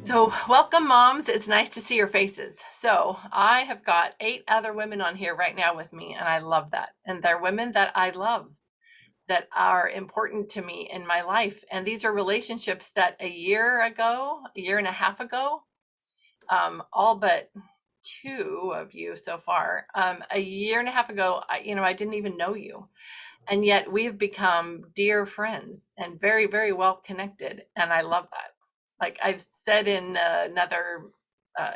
So, welcome, moms. It's nice to see your faces. So, I have got 8 other women on here right now with me, and I love that. And they're women that I love, that are important to me in my life. And these are relationships that a year ago, a year and a half ago, all but two of you so far, a year and a half ago, I didn't even know you. And yet we've become dear friends and very, very well connected. And I love that. Like I've said in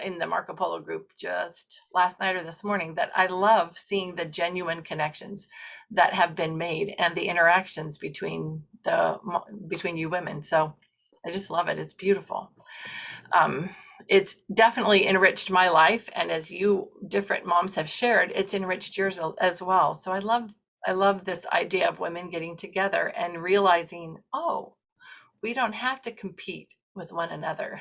in the Marco Polo group just last night or this morning, that I love seeing the genuine connections that have been made and the interactions between you women. So I just love it. It's beautiful. Um, it's definitely enriched my life, and as you different moms have shared, it's enriched yours as well. So I love this idea of women getting together and realizing, oh, we don't have to compete with one another.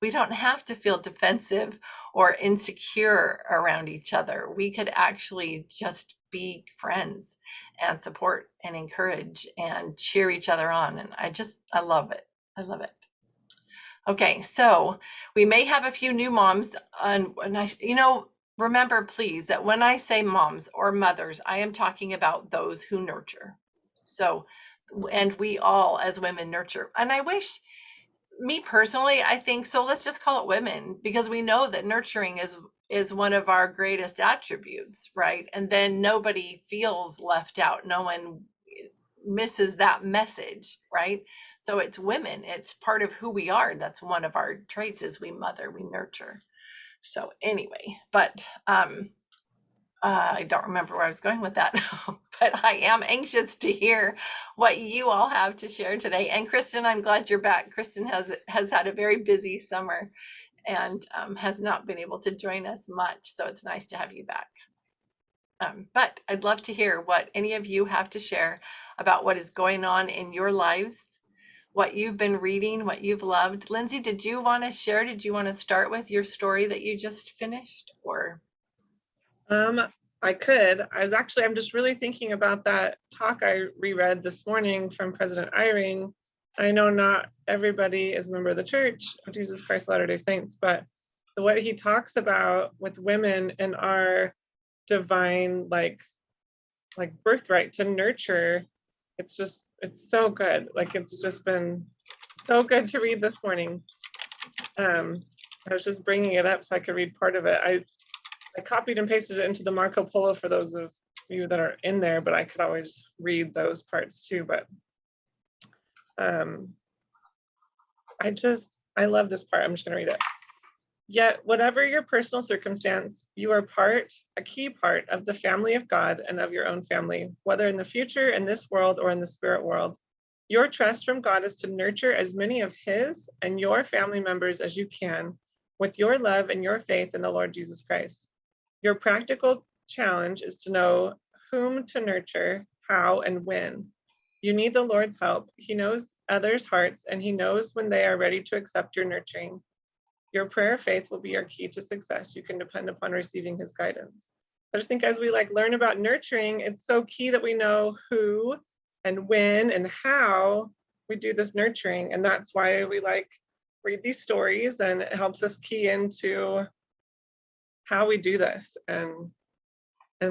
We don't have to feel defensive or insecure around each other. We could actually just be friends and support and encourage and cheer each other on. And I love it. I love it. Okay, so we may have a few new moms, remember please that when I say moms or mothers, I am talking about those who nurture. So, and we all as women nurture. And I wish, me personally, I think so. Let's just call it women because we know that nurturing is one of our greatest attributes, right? And then nobody feels left out. No one misses that message, right? So it's women. It's part of who we are. That's one of our traits is we mother, we nurture. So anyway, but I don't remember where I was going with that, but I am anxious to hear what you all have to share today. And Kristen, I'm glad you're back. Kristen has had a very busy summer and has not been able to join us much, so it's nice to have you back. But I'd love to hear what any of you have to share about what is going on in your lives, what you've been reading, what you've loved. Lindsay, did you want to share? Did you want to start with your story that you just finished, or? Um, I could. I'm just really thinking about that talk I reread this morning from President Eyring. I know not everybody is a member of the Church of Jesus Christ of Latter-day Saints, but what he talks about with women and our divine birthright to nurture, it's so good. Like it's just been so good to read this morning. I was just bringing it up so I could read part of it. I copied and pasted it into the Marco Polo for those of you that are in there, but I could always read those parts too. But I love this part. I'm just gonna read it. Yet, whatever your personal circumstance, you are a key part of the family of God and of your own family, whether in the future, in this world, or in the spirit world. Your trust from God is to nurture as many of His and your family members as you can with your love and your faith in the Lord Jesus Christ. Your practical challenge is to know whom to nurture, how, and when. You need the Lord's help. He knows others' hearts, and He knows when they are ready to accept your nurturing. Your prayer of faith will be your key to success. You can depend upon receiving His guidance. I just think as we learn about nurturing, it's so key that we know who and when and how we do this nurturing. And that's why we read these stories, and it helps us key into how we do this. And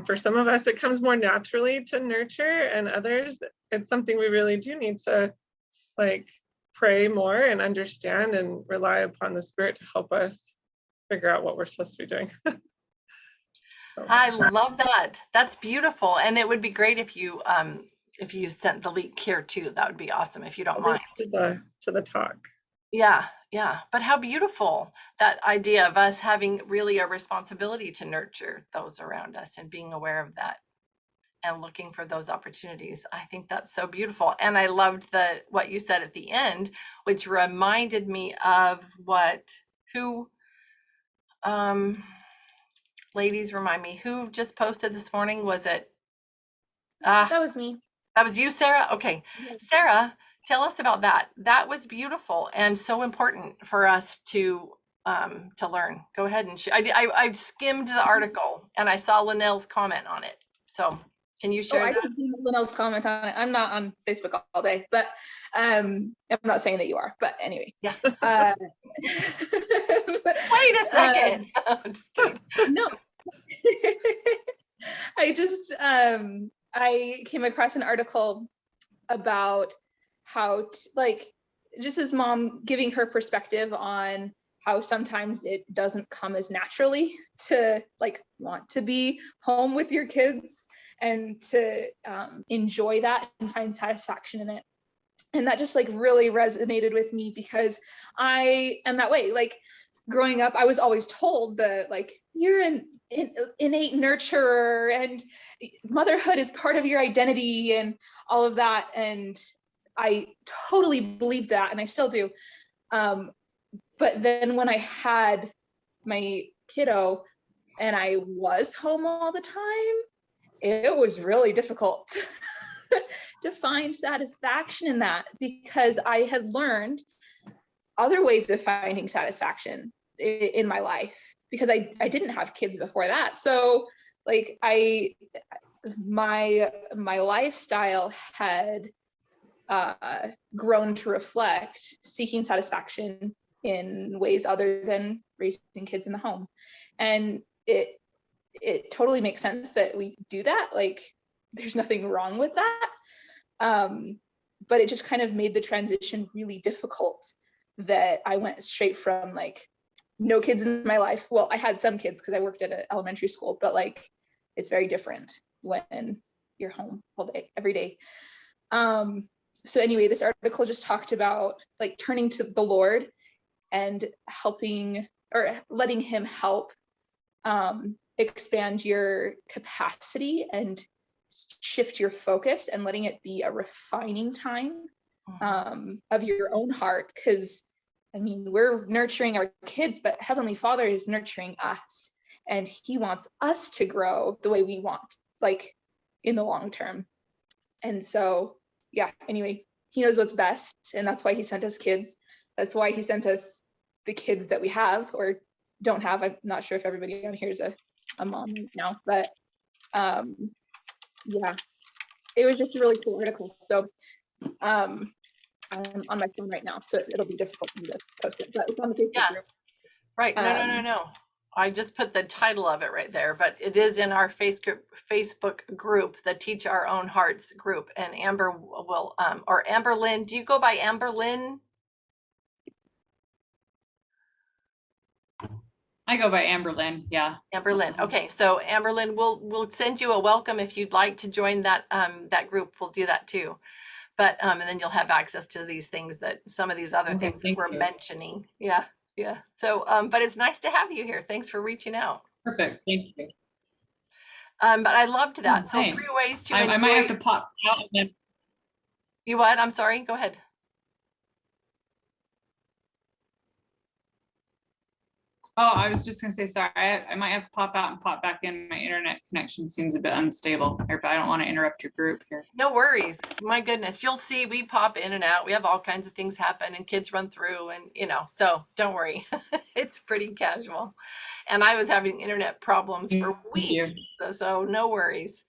for some of us, it comes more naturally to nurture, and others, it's something we really do need to pray more and understand and rely upon the Spirit to help us figure out what we're supposed to be doing. I love that. That's beautiful. And it would be great if you sent the link here too. That would be awesome if you don't mind. To the talk. Yeah, yeah. But how beautiful that idea of us having really a responsibility to nurture those around us and being aware of that and looking for those opportunities. I think that's so beautiful. And I loved what you said at the end, which reminded me of who ladies, remind me who just posted this morning. Was it That was me. that was you, Sarah? Okay. Yes. Sarah, tell us about that. That was beautiful and so important for us to learn. Go ahead and I skimmed the article and I saw Linnell's comment on it. So Can you Oh, share I that? didn't see Linnell's comment on it. I'm not on Facebook all day, but I'm not saying that you are. But anyway, Yeah. uh, Wait a second. I'm just kidding. no, I came across an article about how like just as mom giving her perspective on how sometimes it doesn't come as naturally to like want to be home with your kids and to enjoy that and find satisfaction in it. And that just like really resonated with me because I am that way. Like growing up, I was always told that like you're an innate nurturer and motherhood is part of your identity and all of that. And I totally believed that, and I still do. But then when I had my kiddo and I was home all the time, it was really difficult to find satisfaction in that because I had learned other ways of finding satisfaction in my life because I didn't have kids before that. So like my lifestyle had grown to reflect seeking satisfaction in ways other than raising kids in the home. And it totally makes sense that we do that. Like there's nothing wrong with that. But it just kind of made the transition really difficult that I went straight from like no kids in my life. Well, I had some kids because I worked at an elementary school, but like it's very different when you're home all day, every day. So anyway, this article just talked about like turning to the Lord and helping or letting him help expand your capacity and shift your focus and letting it be a refining time of your own heart. Because I mean, we're nurturing our kids, but Heavenly Father is nurturing us and he wants us to grow the way we want, like in the long term. And so, yeah, anyway, he knows what's best. And that's why he sent us kids. That's why he sent us the kids that we have or don't have. I'm not sure if everybody on here is a mom right now, but yeah, it was just a really cool article. So I'm on my phone right now, so it'll be difficult for me to post it, but it's on the Facebook Yeah. group. Right. No. I just put the title of it right there, but it is in our Facebook group, the Teach Our Own Hearts group. And Amber will, or Amber Lynn, do you go by Amber Lynn? I go by Amber Lynn. Yeah. Amber Lynn. Okay. So Amber Lynn, we'll send you a welcome if you'd like to join that, that group. We'll do that too. But, and then you'll have access to these things that some of these other Okay, things that thank we're you. mentioning. Yeah. Yeah. So, but it's nice to have you here. Thanks for reaching out. Perfect. Thank you. But I loved that. So 3 Thanks. ways to I might have to pop out and then. You what? I'm sorry. Go ahead. Oh, I was just gonna say, sorry, I might have to pop out and pop back in. My internet connection seems a bit unstable here, but I don't want to interrupt your group here. No worries. My goodness. You'll see we pop in and out. We have all kinds of things happen and kids run through and, so don't worry. It's pretty casual. And I was having internet problems for Thank you. weeks. So no worries.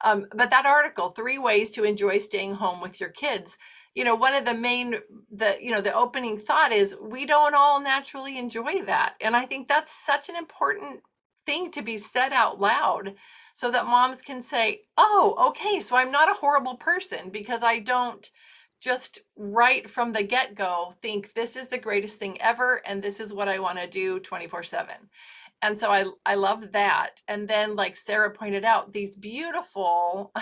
But that article, 3 ways to enjoy staying home with your kids. One of the main, the opening thought is we don't all naturally enjoy that. And I think that's such an important thing to be said out loud so that moms can say, oh, okay, so I'm not a horrible person because I don't just right from the get-go think this is the greatest thing ever and this is what I want to do 24/7. And so I love that. And then like Sarah pointed out, these beautiful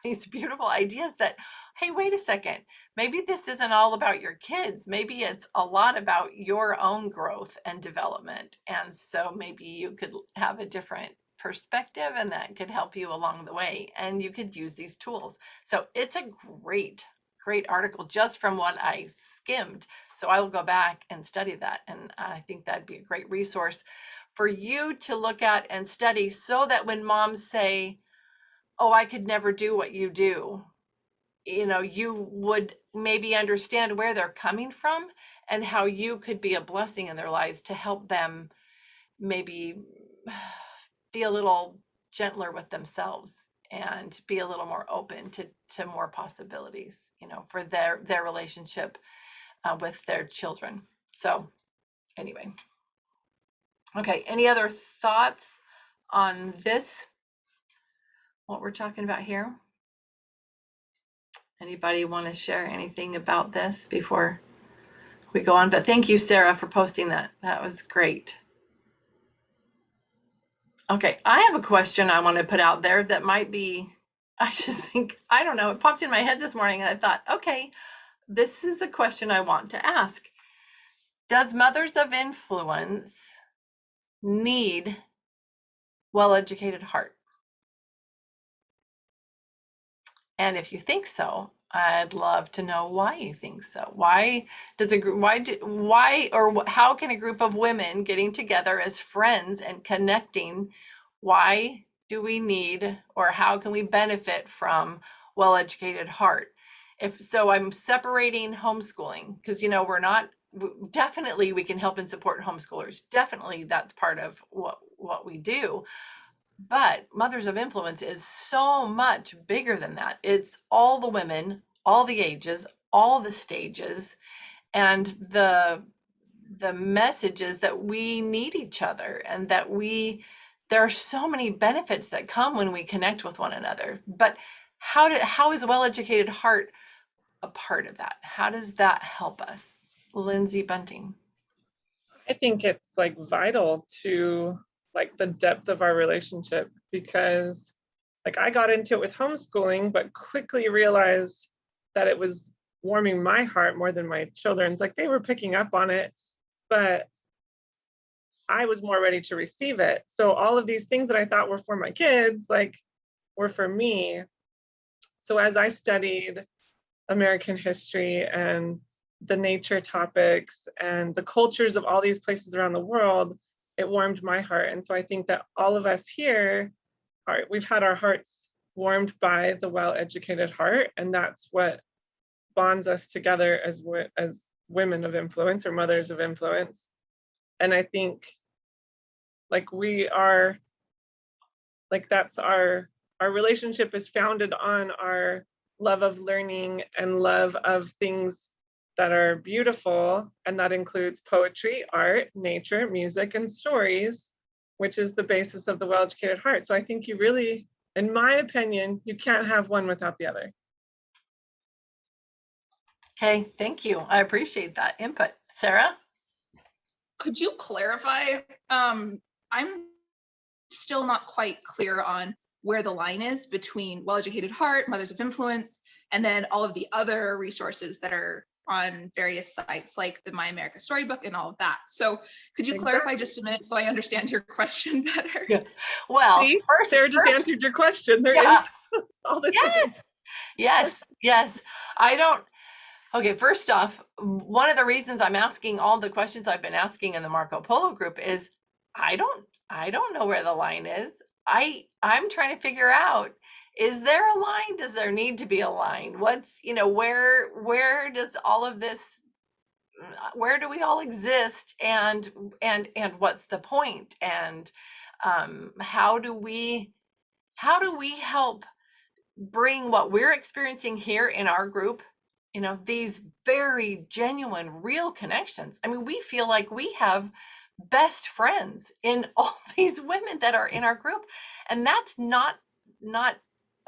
these beautiful ideas that, hey, wait a second, maybe this isn't all about your kids. Maybe it's a lot about your own growth and development. And so maybe you could have a different perspective and that could help you along the way. And you could use these tools. So it's a great article just from what I skimmed. So I will go back and study that. And I think that'd be a great resource for you to look at and study so that when moms say, oh, I could never do what you do, you would maybe understand where they're coming from and how you could be a blessing in their lives to help them maybe be a little gentler with themselves and be a little more open to more possibilities, you know, for their relationship with their children. So anyway, okay, any other thoughts on this, what we're talking about here? Anybody want to share anything about this before we go on? But thank you, Sarah, for posting that. That was great. Okay, I have a question I want to put out there that might be, I just think, I don't know, it popped in my head this morning and I thought, okay, this is a question I want to ask. Does mothers of influence need well-educated heart? And if you think so, I'd love to know why you think so. Why does a group, how can a group of women getting together as friends and connecting, why do we need, or how can we benefit from well-educated heart? If so, I'm separating homeschooling because, you know, definitely we can help and support homeschoolers. Definitely that's part of what we do. But Mothers of Influence is so much bigger than that. It's all the women, all the ages, all the stages, and the messages that we need each other, and that there are so many benefits that come when we connect with one another. But how is well-educated heart a part of that? How does that help us? Lindsay Bunting. I think it's like vital to like the depth of our relationship, because like I got into it with homeschooling, but quickly realized that it was warming my heart more than my children's. Like they were picking up on it, but I was more ready to receive it. So all of these things that I thought were for my kids, like were for me. So as I studied American history and the nature topics and the cultures of all these places around the world, it warmed my heart. And so I think that all of us here we've had our hearts warmed by the well-educated heart, and that's what bonds us together as women of influence or mothers of influence. And I think like we are, like that's our relationship is founded on our love of learning and love of things that are beautiful, and that includes poetry, art, nature, music, and stories, which is the basis of the well-educated heart. So I think you really, in my opinion, you can't have one without the other. Okay, thank you. I appreciate that input. Sarah? Could you clarify? I'm still not quite clear on where the line is between Well-Educated Heart, Mothers of Influence, and then all of the other resources that are on various sites like the My America Storybook and all of that. So could you clarify just a minute so I understand your question better? Yeah. Well, See, Sarah just answered your question. There is all this. Yes. Okay, first off, one of the reasons I'm asking all the questions I've been asking in the Marco Polo group is I don't know where the line is. I'm trying to figure out, is there a line? Does there need to be a line? What's, you know, where does all of this, where do we all exist, and what's the point? And how do we help bring what we're experiencing here in our group, you know, these very genuine, real connections. I mean, we feel like we have best friends in all these women that are in our group, and that's not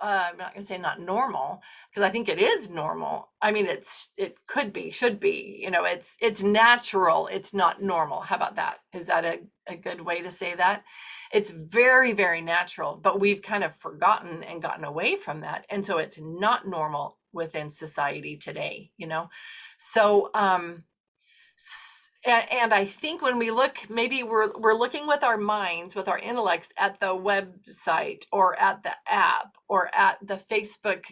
I'm not gonna say not normal, because I think it is normal. I mean, it could be, should be, you know, it's natural. It's not normal. How about that? Is that a good way to say that? It's very, very natural, but we've kind of forgotten and gotten away from that. And so it's not normal within society today, you know? So, and I think when we look, maybe we're looking with our minds, with our intellects at the website or at the app or at the Facebook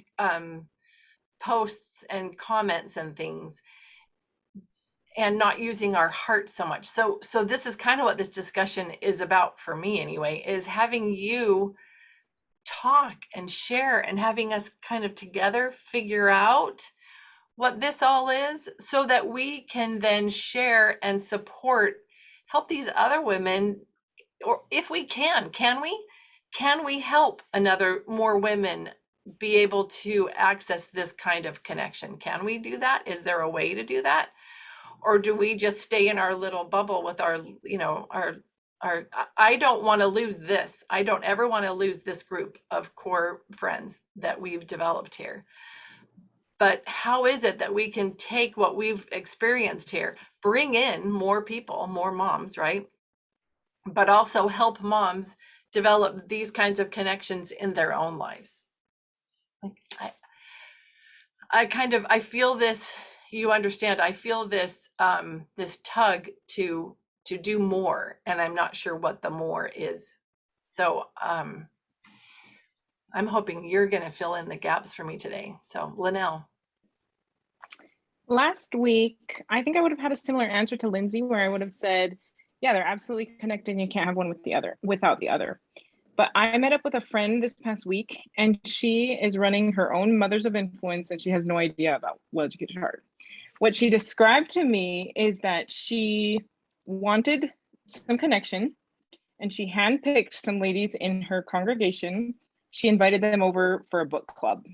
posts and comments and things, and not using our heart so much. So this is kind of what this discussion is about for me anyway, is having you talk and share and having us kind of together figure out what this all is, so that we can then share and support, help these other women, or if we can we can we help more women be able to access this kind of connection? Can we do that? Is there a way to do that? Or do we just stay in our little bubble with our, I don't want to lose this. I don't ever want to lose this group of core friends that we've developed here. But how is it that we can take what we've experienced here, bring in more people, more moms, right? But also help moms develop these kinds of connections in their own lives. Like I feel this, you understand, I feel this this tug to do more, and I'm not sure what the more is. So I'm hoping you're going to fill in the gaps for me today. So Linnell. Last week, I think I would have had a similar answer to Lindsay, where I would have said, yeah, they're absolutely connected. You can't have one without the other. But I met up with a friend this past week, and she is running her own Mothers of Influence, and she has no idea about Well Educated Heart. What she described to me is that she wanted some connection, and she handpicked some ladies in her congregation. She invited them over for a book club.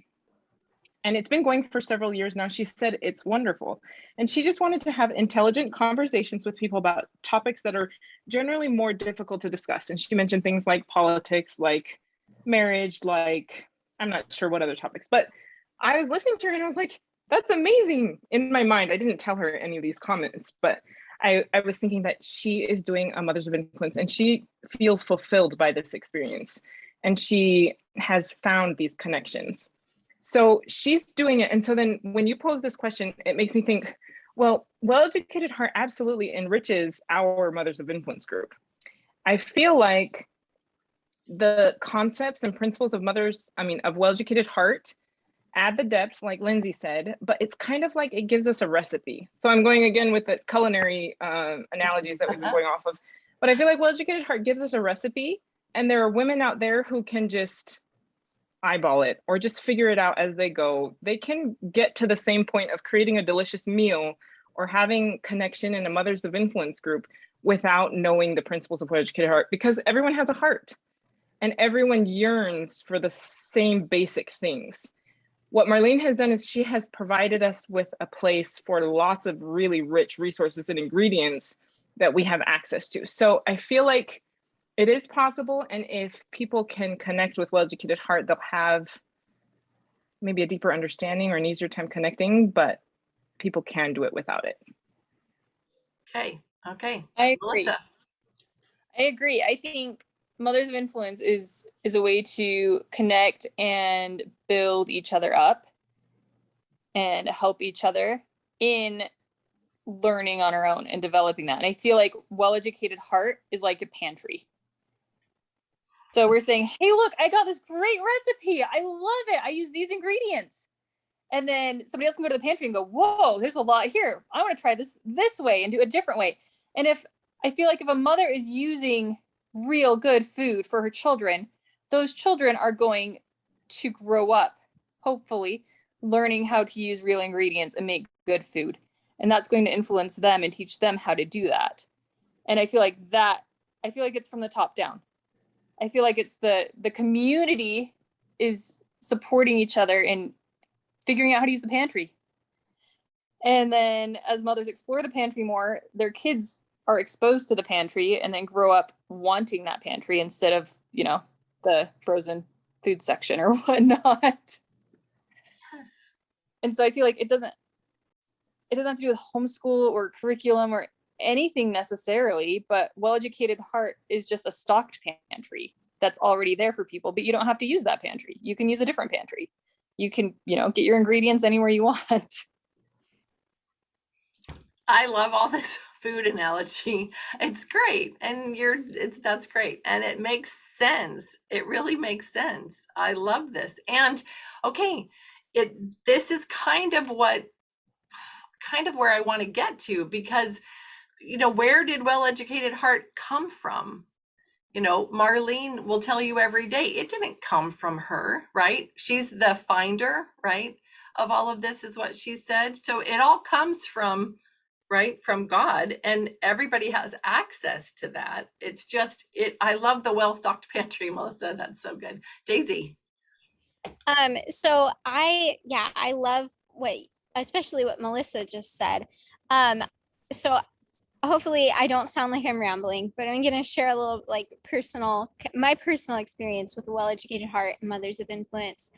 And it's been going for several years now. She said it's wonderful. And she just wanted to have intelligent conversations with people about topics that are generally more difficult to discuss. And she mentioned things like politics, like marriage, like I'm not sure what other topics, but I was listening to her and I was like, that's amazing. In my mind, I didn't tell her any of these comments, but I was thinking that she is doing a Mothers of Influence and she feels fulfilled by this experience. And she has found these connections. So she's doing it. And so then when you pose this question, it makes me think, well, Well Educated Heart absolutely enriches our Mothers of Influence group. I feel like the concepts and principles of Well Educated Heart add the depth, like Lindsay said, but it's kind of like it gives us a recipe. So I'm going again with the culinary analogies that we've been going off of. But I feel like Well Educated Heart gives us a recipe, and there are women out there who can just eyeball it or just figure it out as they go. They can get to the same point of creating a delicious meal or having connection in a Mothers of Influence group without knowing the principles of Well Educated Heart, because everyone has a heart and everyone yearns for the same basic things. What Marlene has done is she has provided us with a place for lots of really rich resources and ingredients that we have access to. So I feel like it is possible, and if people can connect with Well Educated Heart, they'll have maybe a deeper understanding or an easier time connecting, but people can do it without it. Okay. I agree. Melissa. I agree. I think Mothers of Influence is a way to connect and build each other up and help each other in learning on our own and developing that. And I feel like Well Educated Heart is like a pantry. So we're saying, hey, look, I got this great recipe. I love it. I use these ingredients. And then somebody else can go to the pantry and go, whoa, there's a lot here. I want to try this way and do a different way. And I feel like if a mother is using real good food for her children, those children are going to grow up, hopefully, learning how to use real ingredients and make good food. And that's going to influence them and teach them how to do that. And I feel like it's from the top down. I feel like it's the community is supporting each other in figuring out how to use the pantry. And then as mothers explore the pantry more, their kids are exposed to the pantry and then grow up wanting that pantry instead of, the frozen food section or whatnot. Yes. And so I feel like it doesn't have to do with homeschool or curriculum or anything necessarily, but Well Educated Heart is just a stocked pantry that's already there for people, but you don't have to use that pantry. You can use a different pantry. You can, get your ingredients anywhere you want. I love all this food analogy. It's great. And that's great. And it makes sense. It really makes sense. I love this. And okay, this is kind of where I want to get to, because where did Well Educated Heart come from? Marlene will tell you every day, it didn't come from her, right? She's the finder, right? Of all of this is what she said. So it all comes from right, from God, and everybody has access to that. It's just I love the well-stocked pantry, Melissa. That's so good. Daisy. So I love especially what Melissa just said. So hopefully I don't sound like I'm rambling, but I'm gonna share a little like my personal experience with a well-educated heart and mothers of influence.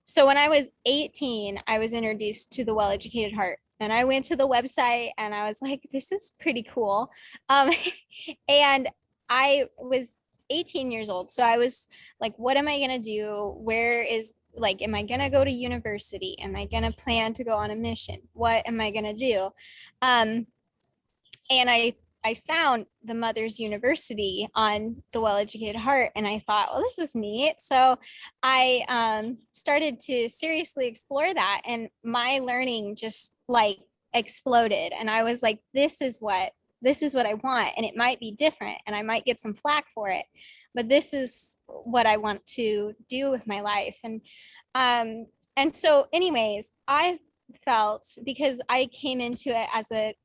So when I was 18, I was introduced to the well-educated heart, and I went to the website and I was like, this is pretty cool. And I was 18 years old. So I was like, what am I going to do? Am I going to go to university? Am I going to plan to go on a mission? What am I going to do? And I found the Mother's University on the Well-Educated Heart, and I thought, well, this is neat. So I started to seriously explore that, and my learning just like exploded. And I was like, this is what I want. And it might be different, and I might get some flack for it, but this is what I want to do with my life. And so anyways, I felt, because I came into it as a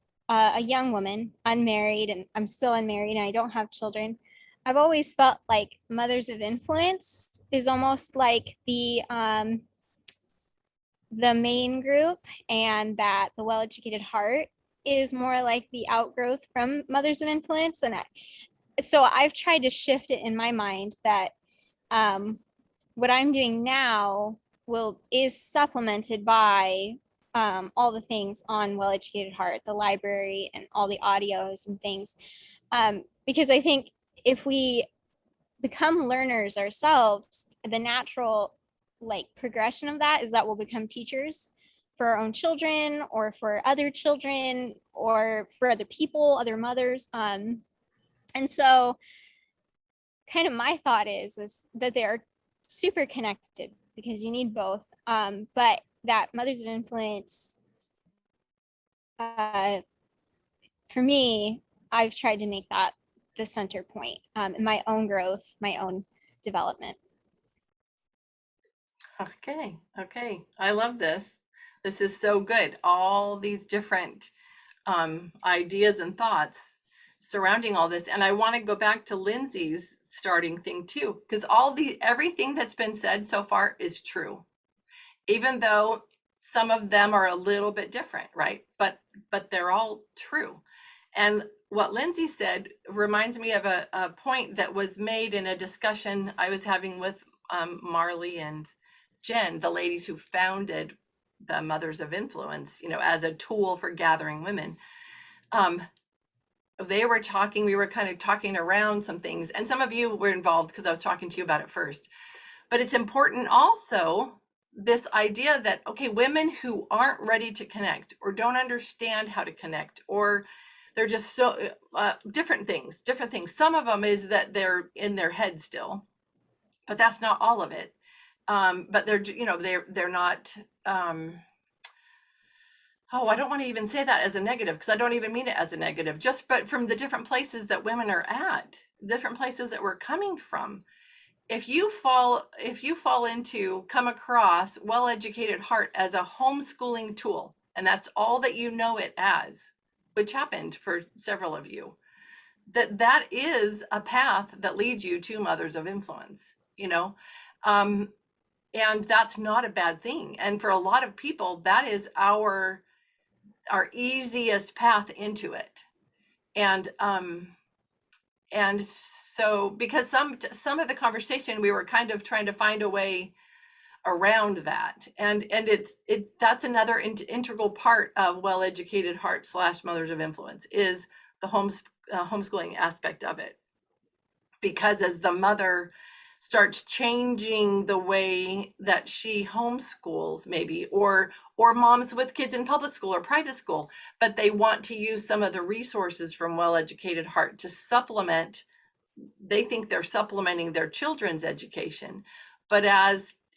young woman, unmarried, and I'm still unmarried and I don't have children, I've always felt like Mothers of Influence is almost like the main group, and that the Well-Educated Heart is more like the outgrowth from Mothers of Influence. And so I've tried to shift it in my mind that what I'm doing now is supplemented by all the things on Well-Educated Heart, the library, and all the audios and things. Because I think if we become learners ourselves, the natural progression of that is that we'll become teachers for our own children, or for other children, or for other people, other mothers. And so kind of my thought is that they are super connected, because you need both. But that Mothers of Influence, for me, I've tried to make that the center point in my own growth, my own development. Okay. I love this. This is so good. All these different ideas and thoughts surrounding all this. And I want to go back to Lindsay's starting thing too, because everything that's been said so far is true, even though some of them are a little bit different, right? But they're all true. And what Lindsay said reminds me of a point that was made in a discussion I was having with Marley and Jen, the ladies who founded the Mothers of Influence, as a tool for gathering women. We were kind of talking around some things, and some of you were involved because I was talking to you about it first. But it's important also, this idea that, okay, women who aren't ready to connect, or don't understand how to connect, or they're just so different things. Some of them is that they're in their head still, but that's not all of it. But they're not, I don't want to even say that as a negative, because I don't even mean it as a negative, but from the different places that women are at, different places that we're coming from. If you come across Well-Educated Heart as a homeschooling tool, and that's all that you know it as, which happened for several of you, that is a path that leads you to Mothers of Influence, and that's not a bad thing. And for a lot of people, that is our easiest path into it. And so, because some of the conversation, we were kind of trying to find a way around that, and that's another integral part of Well-Educated Heart / Mothers of Influence, is the homeschooling aspect of it. Because as the mother starts changing the way that she homeschools, maybe, or moms with kids in public school or private school, but they want to use some of the resources from Well-Educated Heart to supplement, they think they're supplementing their children's education. But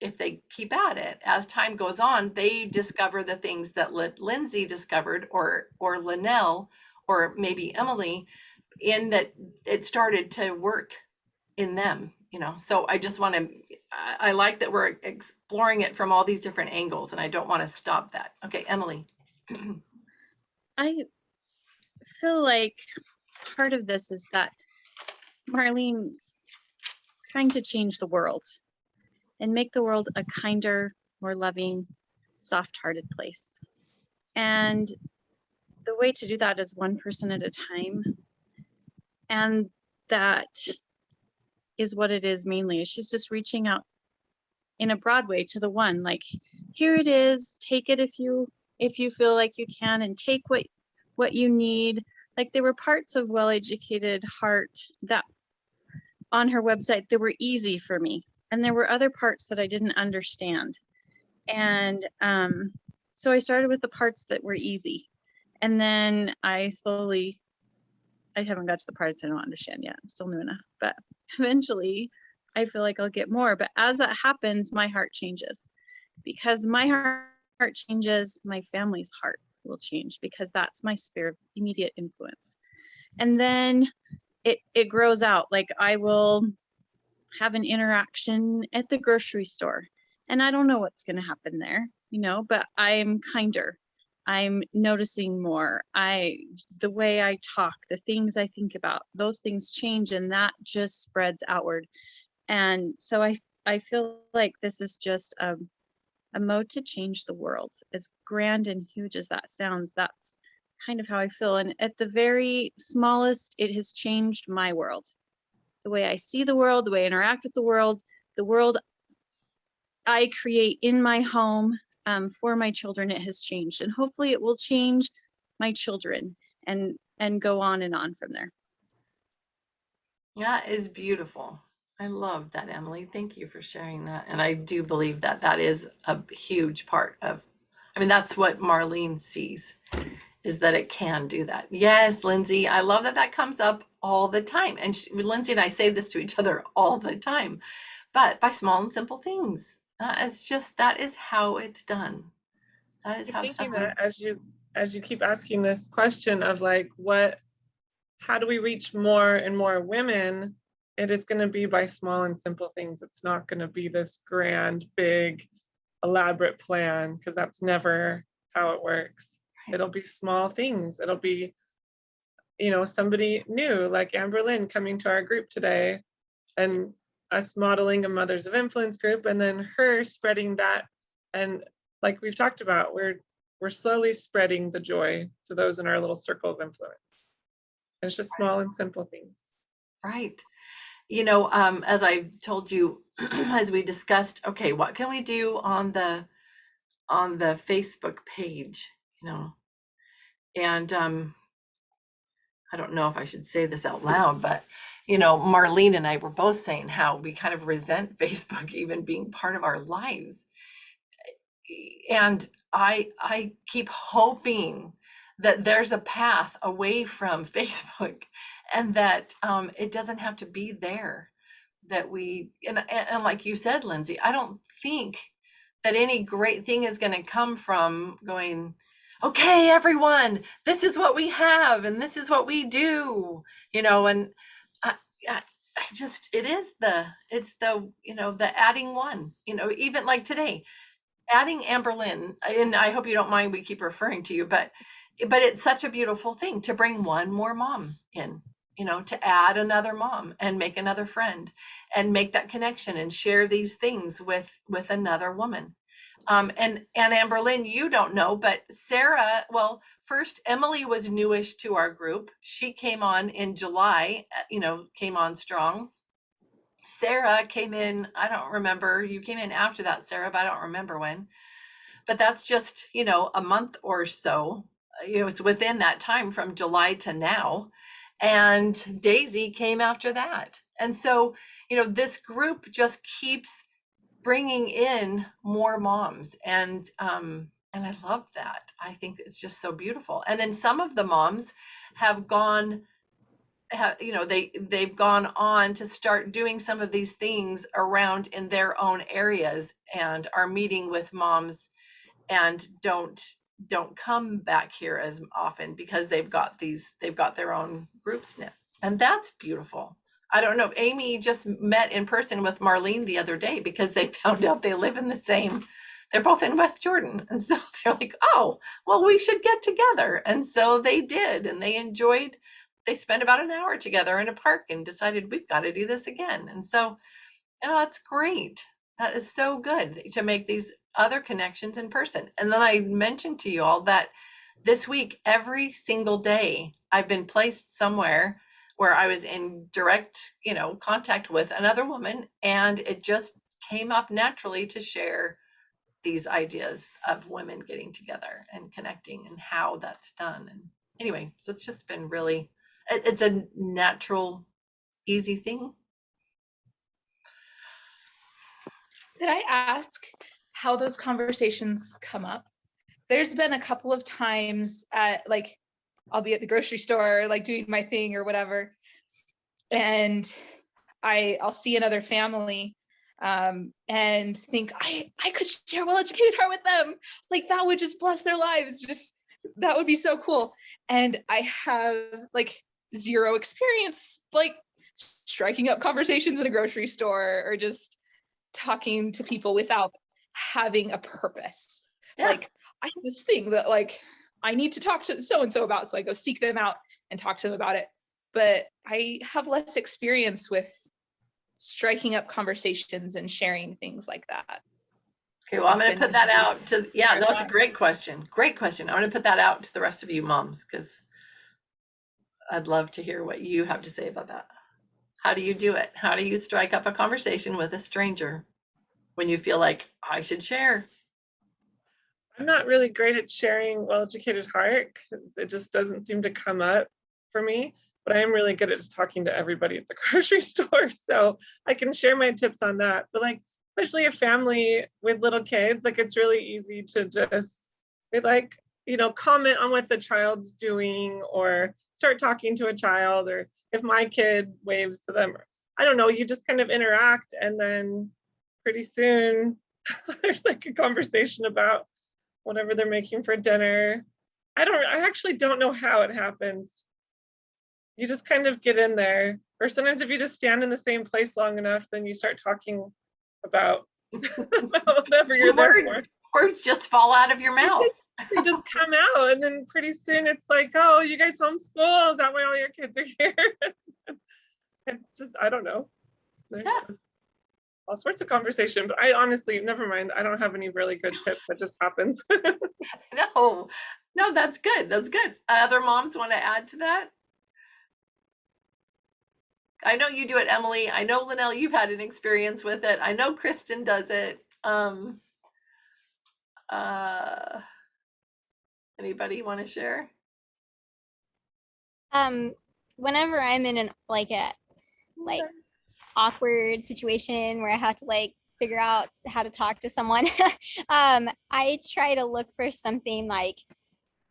if they keep at it, as time goes on, they discover the things that Lindsay discovered, or Linnell, or maybe Emily, in that it started to work in them. So I like that we're exploring it from all these different angles, and I don't want to stop that. Okay, Emily. I feel like part of this is that Marlene's trying to change the world and make the world a kinder, more loving, soft-hearted place. And the way to do that is one person at a time. And that is what it is mainly. She's just reaching out in a broad way to the one, like, here it is, take it if you feel like you can, and take what you need. Like, there were parts of Well Educated Heart that on her website that were easy for me, and there were other parts that I didn't understand. And so I started with the parts that were easy, and then I haven't got to the parts I don't understand yet. I'm still new enough, but eventually I feel like I'll get more. But as that happens, my heart changes. Because my heart changes, my family's hearts will change, because that's my sphere of immediate influence. And then it grows out. Like, I will have an interaction at the grocery store, and I don't know what's going to happen there, but I'm kinder. I'm noticing more. The way I talk, the things I think about, those things change, and that just spreads outward. And so I feel like this is just a mode to change the world. As grand and huge as that sounds, that's kind of how I feel. And at the very smallest, it has changed my world. The way I see the world, the way I interact with the world I create in my home for my children, it has changed. And hopefully it will change my children and go on and on from there. That is beautiful. I love that, Emily. Thank you for sharing that. And I do believe that that is a huge part of, that's what Marlene sees, is that it can do that. Yes, Lindsay, I love that that comes up all the time. And Lindsay and I say this to each other all the time, but by small and simple things. It's just, that is how it's done. That is how it's done. That as you keep asking this question of like, how do we reach more and more women? It is going to be by small and simple things. It's not going to be this grand, big, elaborate plan, because that's never how it works. Right. It'll be small things. It'll be, somebody new, like Amberlynn coming to our group today, and us modeling a Mothers of Influence group, and then her spreading that. And like we've talked about, we're slowly spreading the joy to those in our little circle of influence. And it's just small and simple things. Right. As I told you, as we discussed, okay, what can we do on the Facebook page, and I don't know if I should say this out loud, but Marlene and I were both saying how we kind of resent Facebook even being part of our lives. And I keep hoping that there's a path away from Facebook, and that it doesn't have to be there, that we, and like you said, Lindsay, I don't think that any great thing is going to come from going, okay, everyone, this is what we have, and this is what we do, and I just, it's the adding one, even like today, adding Amberlynn, and I hope you don't mind, we keep referring to you, but it's such a beautiful thing to bring one more mom in, to add another mom and make another friend and make that connection and share these things with another woman. And Amberlynn, you don't know, but Sarah, well, first, Emily was newish to our group. She came on in July, came on strong. Sarah came in, I don't remember, you came in after that, Sarah, but I don't remember when. But that's just, a month or so. It's within that time from July to now. And Daisy came after that. And so, this group just keeps bringing in more moms. And I love that. I think it's just so beautiful. And then some of the moms have gone, they've gone on to start doing some of these things around in their own areas, and are meeting with moms, and don't come back here as often because they've got their own groups now. And that's beautiful. I don't know. Amy just met in person with Marlene the other day because they found out they live in the they're both in West Jordan. And so they're like, oh, well, we should get together. And so they did. And they spent about an hour together in a park and decided we've got to do this again. And so, that's great. That is so good to make these other connections in person. And then I mentioned to you all that this week, every single day, I've been placed somewhere where I was in direct, contact with another woman, and it just came up naturally to share these ideas of women getting together and connecting and how that's done. And anyway, so it's just been really, it's a natural, easy thing. Could I ask how those conversations come up? There's been a couple of times I'll be at the grocery store, like doing my thing or whatever, and I'll see another family and think I could share Well Educated Heart with them. Like that would just bless their lives. Just that would be so cool. And I have like zero experience like striking up conversations in a grocery store or just talking to people without having a purpose. Yeah. Like I have this thing that like I need to talk to so and so about, so I go seek them out and talk to them about it. But I have less experience with striking up conversations and sharing things like that. Okay, well, I'm going to put that out to, that's a great question. Great question. I'm going to put that out to the rest of you moms, because I'd love to hear what you have to say about that. How do you do it? How do you strike up a conversation with a stranger when you feel like I should share? I'm not really great at sharing Well Educated Heart because it just doesn't seem to come up for me, but I am really good at talking to everybody at the grocery store. So I can share my tips on that. But like, especially a family with little kids, like it's really easy to just comment on what the child's doing or start talking to a child, or if my kid waves to them, I don't know, you just kind of interact, and then pretty soon there's like a conversation about whatever they're making for dinner. I actually don't know how it happens. You just kind of get in there. Or sometimes if you just stand in the same place long enough, then you start talking about whatever you're there for. Words just fall out of your mouth. They just come out, and then pretty soon it's like, oh, you guys homeschool? Is that why all your kids are here? It's just, I don't know. There's just all sorts of conversation, but I honestly, never mind. I don't have any really good tips. That just happens. No, that's good. That's good. Other moms want to add to that? I know you do it, Emily. I know, Linnell, you've had an experience with it. I know Kristen does it. Anybody want to share? Whenever I'm in a awkward situation where I have to figure out how to talk to someone, I try to look for something like,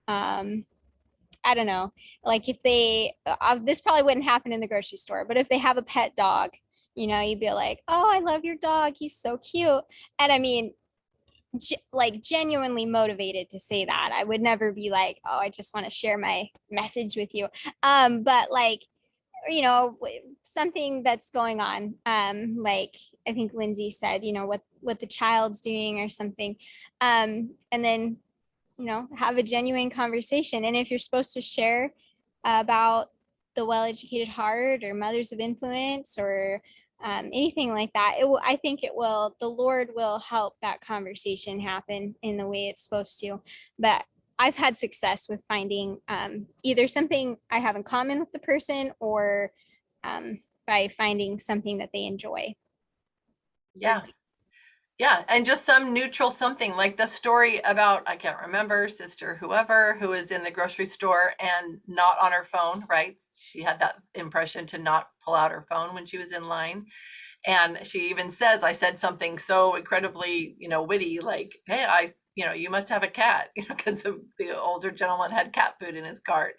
I don't know, like if they, this probably wouldn't happen in the grocery store, but if they have a pet dog, you'd be like, oh, I love your dog, he's so cute. And I mean, genuinely motivated to say that. I would never be like, oh, I just want to share my message with you. But something that's going on, like I think Lindsay said, what the child's doing or something, and then have a genuine conversation. And if you're supposed to share about the Well-Educated Heart or Mothers of Influence or anything like that, I think the Lord will help that conversation happen in the way it's supposed to. But I've had success with finding either something I have in common with the person, or by finding something that they enjoy. Yeah, and just some neutral something, like the story about, I can't remember, sister whoever, who was in the grocery store and not on her phone, right? She had that impression to not pull out her phone when she was in line. And she even says, I said something so incredibly, witty, like, hey, you must have a cat, because the older gentleman had cat food in his cart,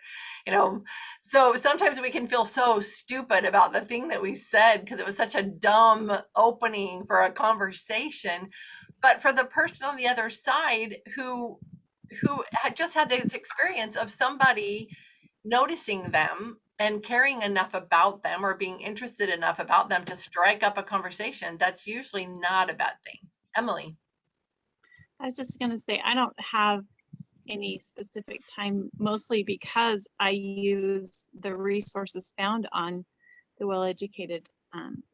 So sometimes we can feel so stupid about the thing that we said because it was such a dumb opening for a conversation. But for the person on the other side who had just had this experience of somebody noticing them and caring enough about them or being interested enough about them to strike up a conversation, that's usually not a bad thing. Emily. I was just gonna say, I don't have any specific time, mostly because I use the resources found on the Well Educated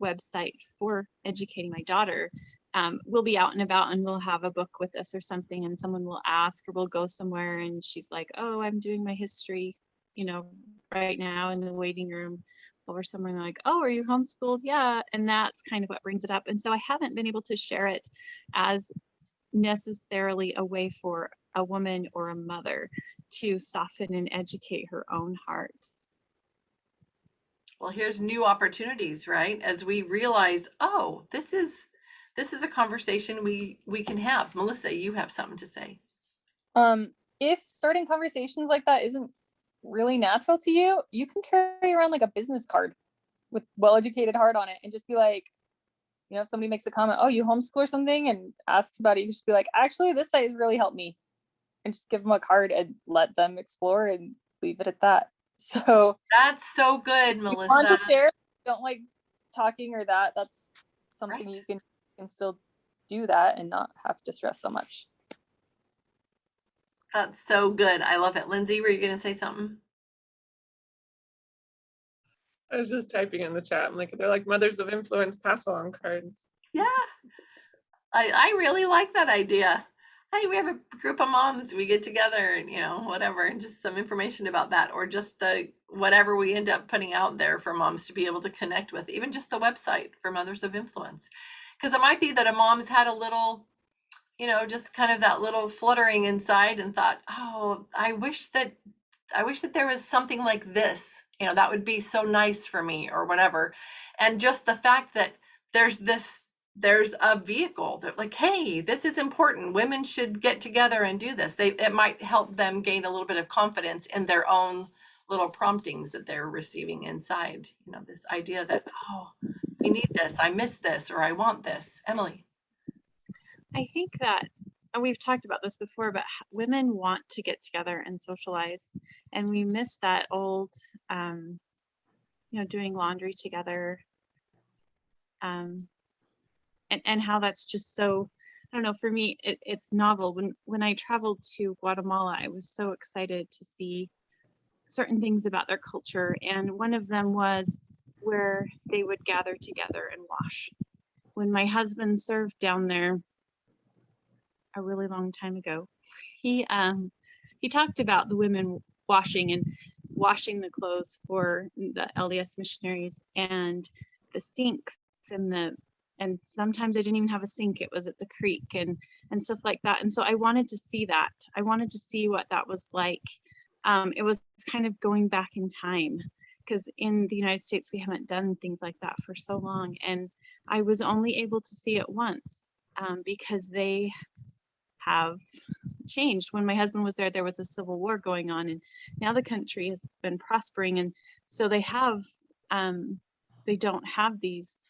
website for educating my daughter. We'll be out and about and we'll have a book with us or something, and someone will ask, or we'll go somewhere and she's like, oh, I'm doing my history, you know, right now in the waiting room. Or someone like, oh, are you homeschooled? Yeah. And that's kind of what brings it up. And so I haven't been able to share it as necessarily a way for a woman or a mother to soften and educate her own heart. Well, here's new opportunities, right? As we realize, oh, this is a conversation we can have. Melissa, you have something to say. If starting conversations like that isn't really natural to you, you can carry around like a business card with Well Educated Heart on it and just be like, you know, if somebody makes a comment, oh, you homeschool or something, and asks about it, you just be like, actually, this site has really helped me. And just give them a card and let them explore and leave it at that. So That's so good, if you want to Melissa. share, don't like talking or that. That's something Right. you can still do that and not have to stress so much. That's so good. I love it. Lindsay, were you going to say something? I was just typing in the chat. I'm like, they're like mothers of influence pass along cards. Yeah. I really like that idea. Hey, we have a group of moms, we get together and, you know, whatever, and just some information about that, or just the whatever we end up putting out there for moms to be able to connect with, even just the website for Mothers of Influence. Because it might be that a mom's had a little, you know, just kind of that little fluttering inside and thought, oh, I wish that there was something like this, you know, that would be so nice for me or whatever. And just the fact that there's a vehicle that like, hey, this is important. Women should get together and do this. It might help them gain a little bit of confidence in their own little promptings that they're receiving inside. You know, this idea that, oh, we need this, I miss this, or I want this. Emily. I think that, and we've talked about this before, but women want to get together and socialize, and we miss that old, you know, doing laundry together, and how that's just so, I don't know, for me, it's novel. When I traveled to Guatemala, I was so excited to see certain things about their culture, and one of them was where they would gather together and wash. When my husband served down there a really long time ago, he talked about the women washing the clothes for the LDS missionaries, and the sinks and sometimes I didn't even have a sink. It was at the creek and stuff like that. And so I wanted to see that. I wanted to see what that was like. It was kind of going back in time, because in the United States, we haven't done things like that for so long. And I was only able to see it once because they have changed. When my husband was there, there was a civil war going on, and now the country has been prospering. And so they don't have these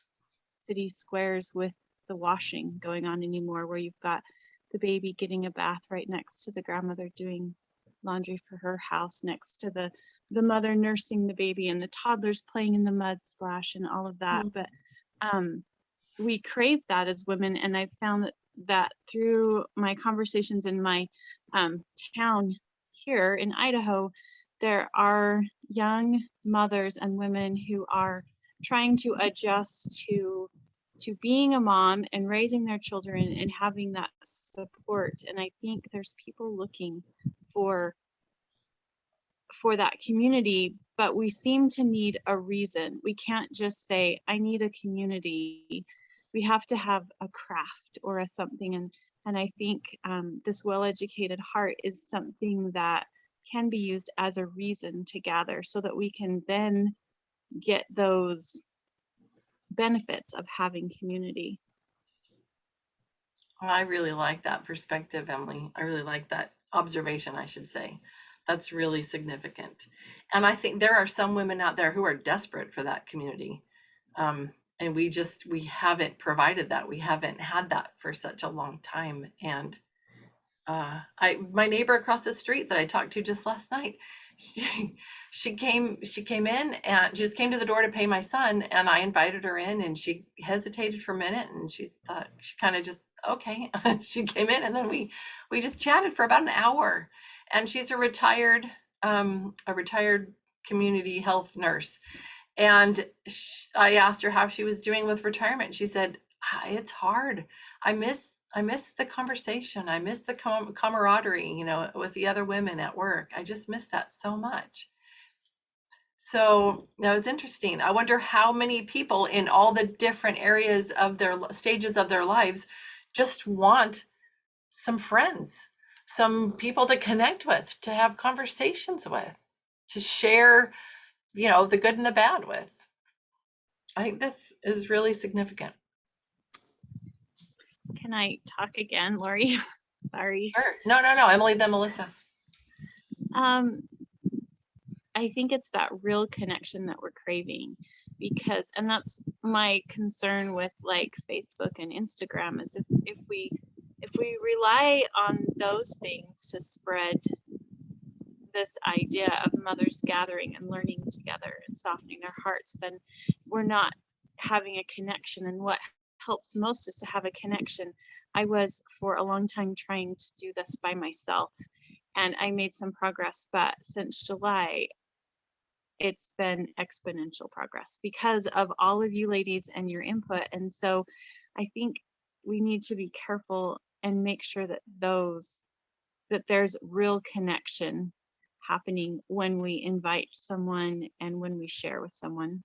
city squares with the washing going on anymore, where you've got the baby getting a bath right next to the grandmother doing laundry for her house, next to the mother nursing the baby, and the toddlers playing in the mud splash and all of that. But we crave that as women, and I've found that through my conversations in my town here in Idaho, there are young mothers and women who are trying to adjust to being a mom and raising their children and having that support. And I think there's people looking for that community, but we seem to need a reason. We can't just say, I need a community. We have to have a craft or a something. And I think this Well Educated Heart is something that can be used as a reason to gather, so that we can then get those benefits of having community. I really like that perspective, Emily. I really like that observation, I should say. That's really significant. And I think there are some women out there who are desperate for that community. And we haven't provided that. We haven't had that for such a long time. And my neighbor across the street that I talked to just last night, she came in and just came to the door to pay my son, and I invited her in, and she hesitated for a minute, and she kind of just okay. She came in and then we just chatted for about an hour. And she's a retired community health nurse. And I asked her how she was doing with retirement. She said, it's hard. I miss the conversation. I miss the camaraderie, you know, with the other women at work. I just miss that so much. So that was interesting. I wonder how many people in all the different areas of their stages of their lives just want some friends, some people to connect with, to have conversations with, to share, you know, the good and the bad with. I think this is really significant. Can I talk again, Lori? Sorry. Sure. No, Emily, then Melissa. I think it's that real connection that we're craving, because, and that's my concern with like Facebook and Instagram, is if we rely on those things to spread this idea of mothers gathering and learning together and softening their hearts, then we're not having a connection. And what helps most is to have a connection. I was for a long time trying to do this by myself, and I made some progress, but since July, it's been exponential progress because of all of you ladies and your input. And so I think we need to be careful and make sure that there's real connection happening when we invite someone and when we share with someone.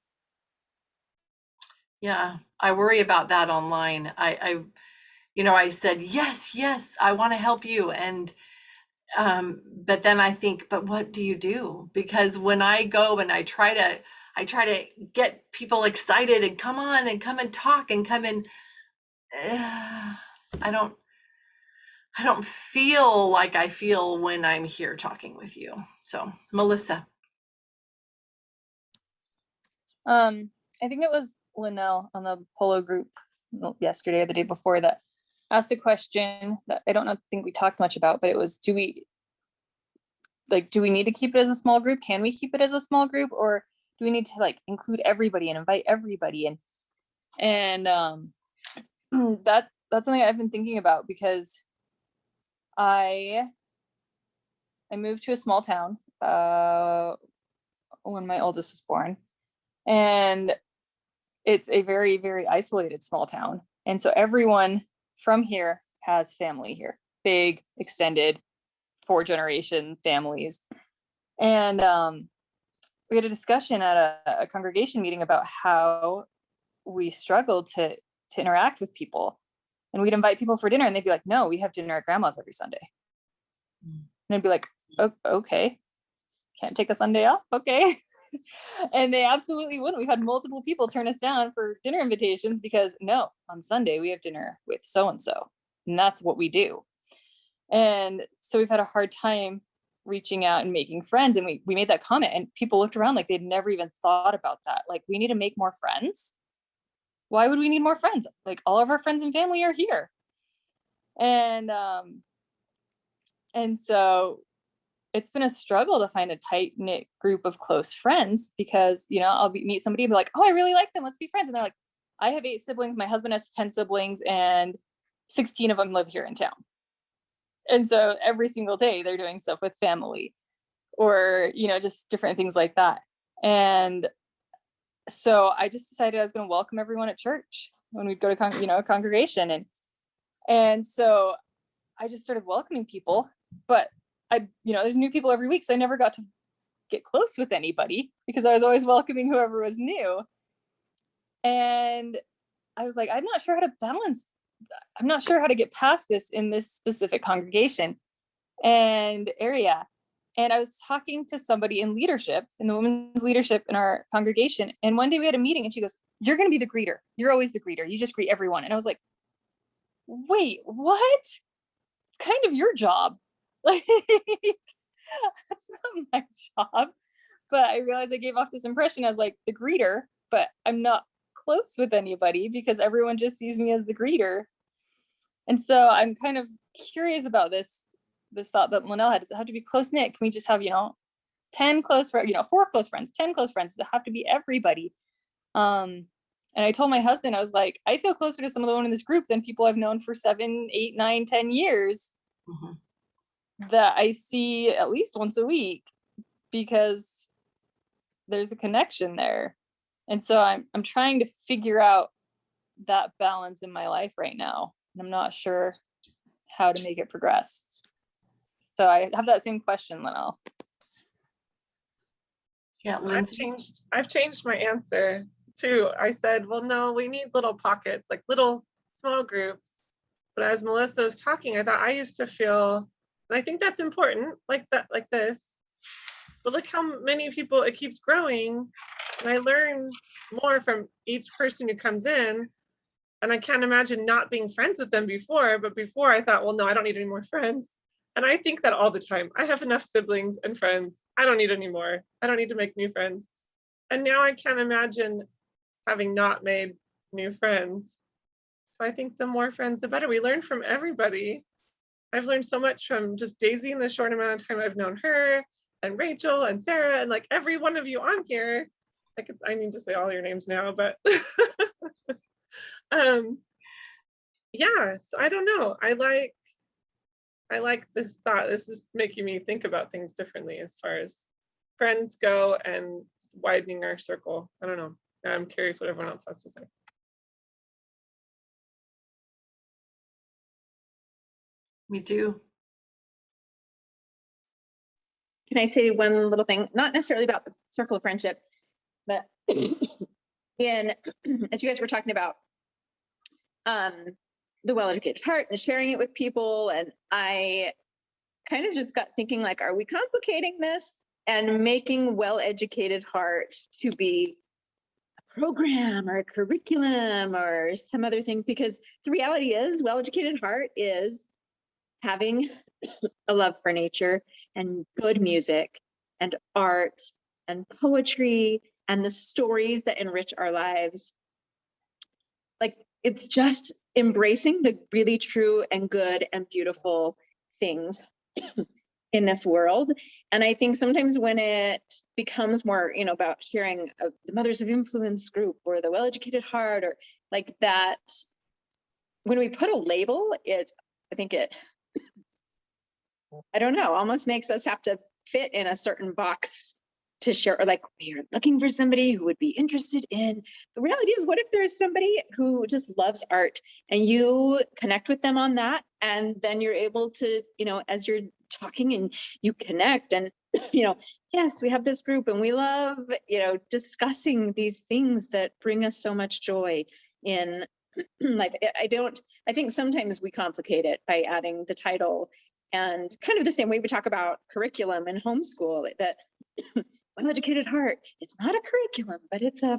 Yeah, I worry about that online. I said, yes, I want to help you. And but then I think, but what do you do? Because when I go and I try to get people excited and come on and come and talk and come in, I don't feel like I feel when I'm here talking with you. So, Melissa. I think it was Linnell on the Polo group yesterday or the day before that asked a question that I don't think we talked much about, but it was, do we need to keep it as a small group? Can we keep it as a small group, or do we need to like include everybody and invite everybody? And that's something I've been thinking about, because I moved to a small town when my oldest was born, and it's a very, very isolated small town. And so everyone from here has family here, big, extended, 4-generation families. And we had a discussion at a congregation meeting about how we struggled to interact with people. And we'd invite people for dinner and they'd be like, no, we have dinner at grandma's every Sunday. And I'd be like, oh, okay, can't take a Sunday off, okay. And they absolutely wouldn't. We've had multiple people turn us down for dinner invitations because no, on Sunday we have dinner with so-and-so, and that's what we do. And so we've had a hard time reaching out and making friends. And we made that comment and people looked around like they'd never even thought about that. Like, we need to make more friends. Why would we need more friends? Like, all of our friends and family are here. And so it's been a struggle to find a tight knit group of close friends, because, I'll meet somebody and be like, oh, I really like them, let's be friends. And they're like, I have 8 siblings. My husband has 10 siblings and 16 of them live here in town. And so every single day they're doing stuff with family or, just different things like that. And so I just decided I was going to welcome everyone at church when we'd go to, a congregation. And so I just started welcoming people, but there's new people every week. So I never got to get close with anybody because I was always welcoming whoever was new. And I was like, I'm not sure how to get past this in this specific congregation and area. And I was talking to somebody in leadership, in the women's leadership in our congregation. And one day we had a meeting and she goes, you're going to be the greeter. You're always the greeter. You just greet everyone. And I was like, wait, what? It's kind of your job. Like, that's not my job. But I realized I gave off this impression as like the greeter, but I'm not close with anybody because everyone just sees me as the greeter. And so I'm kind of curious about this thought that Linnell had. Does it have to be close knit? Can we just have, 10 close friends, 4 close friends, 10 close friends? Does it have to be everybody? And And I told my husband, I was like, I feel closer to some of the women in this group than people I've known for 7, 8, 9, 10 years Mhm. that I see at least once a week, because there's a connection there. And so I'm trying to figure out that balance in my life right now. And I'm not sure how to make it progress. So I have that same question, Linnell. Yeah, Lindsay. I've changed my answer too. I said, well, no, we need little pockets, like little small groups. But as Melissa was talking, I thought I used to feel, and I think that's important, like that, like this. But look how many people, it keeps growing. And I learn more from each person who comes in. And I can't imagine not being friends with them before. But before I thought, well, no, I don't need any more friends. And I think that all the time. I have enough siblings and friends. I don't need any more. I don't need to make new friends. And now I can't imagine having not made new friends. So I think the more friends, the better. We learn from everybody. I've learned so much from just Daisy in the short amount of time I've known her, and Rachel and Sarah, and like every one of you on here. I need to say all your names now, but yeah, so I don't know. I like this thought. This is making me think about things differently as far as friends go and widening our circle. I don't know. I'm curious what everyone else has to say. Me too. Can I say one little thing? Not necessarily about the circle of friendship, but in as you guys were talking about the well-educated heart and sharing it with people, and I kind of just got thinking, like, are we complicating this and making well-educated heart to be a program or a curriculum or some other thing? Because the reality is, well-educated heart is having a love for nature and good music and art and poetry and the stories that enrich our lives. Like, it's just embracing the really true and good and beautiful things in this world. And I think sometimes when it becomes more, about sharing the Mothers of Influence group or the Well-Educated Heart or like that, when we put a label, I don't know, almost makes us have to fit in a certain box to share, or like, you're looking for somebody who would be interested in. The reality is, what if there's somebody who just loves art and you connect with them on that, and then you're able to, as you're talking and you connect and, yes, we have this group and we love, discussing these things that bring us so much joy in life. I think sometimes we complicate it by adding the title, and kind of the same way we talk about curriculum and homeschool, that well-educated heart, it's not a curriculum, but it's a,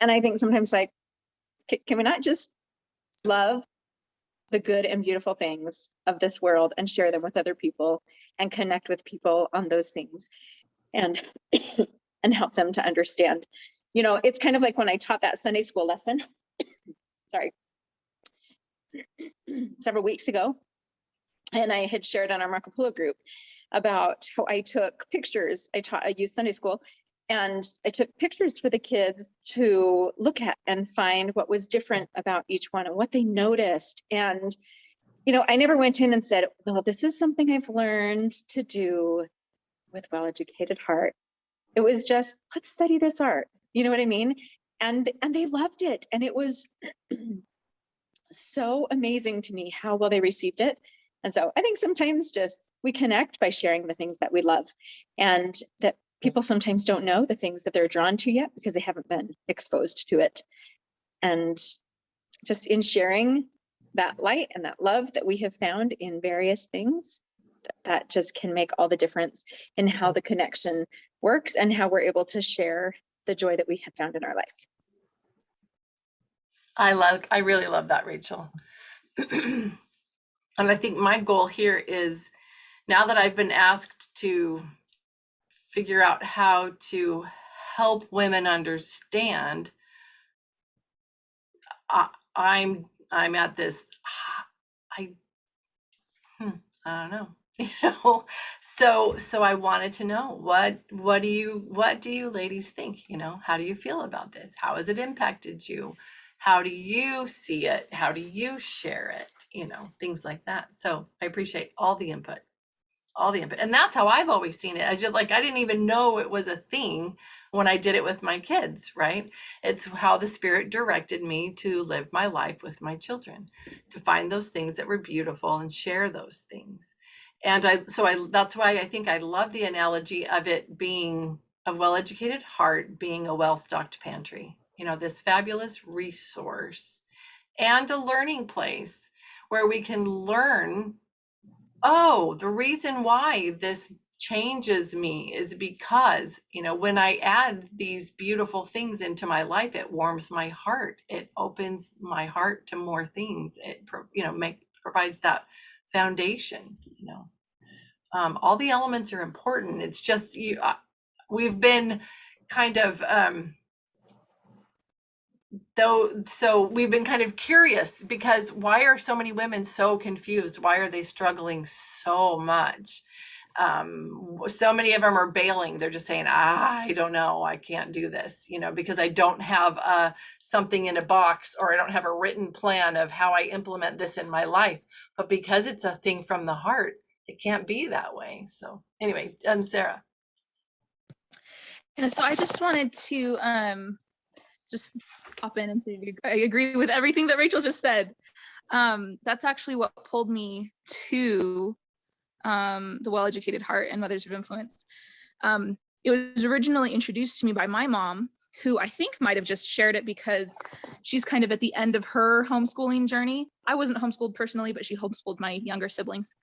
and I think sometimes, like, can we not just love the good and beautiful things of this world and share them with other people and connect with people on those things and and help them to understand? It's kind of like when I taught that Sunday school lesson, sorry, several weeks ago, and I had shared on our Marco Polo group about how I took pictures. I taught a youth Sunday school, and I took pictures for the kids to look at and find what was different about each one and what they noticed. And, I never went in and said, well, this is something I've learned to do with Well-Educated Heart. It was just, let's study this art. You know what I mean? And they loved it. And it was so amazing to me how well they received it. And so I think sometimes just we connect by sharing the things that we love, and that people sometimes don't know the things that they're drawn to yet because they haven't been exposed to it. And just in sharing that light and that love that we have found in various things, that just can make all the difference in how the connection works and how we're able to share the joy that we have found in our life. I really love that, Rachel. And I think my goal here is, now that I've been asked to figure out how to help women understand, I'm at this, I don't know, So I wanted to know what do you ladies think? How do you feel about this? How has it impacted you? How do you see it? How do you share it? Things like that. So I appreciate all the input. And that's how I've always seen it. I just like, I didn't even know it was a thing when I did it with my kids, right? It's how the Spirit directed me to live my life with my children, to find those things that were beautiful and share those things. And that's why I think I love the analogy of it being a well-educated heart, being a well-stocked pantry, this fabulous resource and a learning place where we can learn, oh, the reason why this changes me is because, when I add these beautiful things into my life, it warms my heart. It opens my heart to more things. It, provides that foundation, all the elements are important. It's just, we've been kind of, so we've been kind of curious because why are so many women so confused? Why are they struggling so much? So many of them are bailing. They're just saying, I don't know, I can't do this, because I don't have something in a box, or I don't have a written plan of how I implement this in my life. But because it's a thing from the heart, it can't be that way. So anyway, Sarah. Yeah, so I just wanted to just hop in and say I agree with everything that Rachel just said. That's actually what pulled me to the Well-Educated Heart and Mothers of Influence. It was originally introduced to me by my mom, who I think might have just shared it because she's kind of at the end of her homeschooling journey. I wasn't homeschooled personally, but she homeschooled my younger siblings,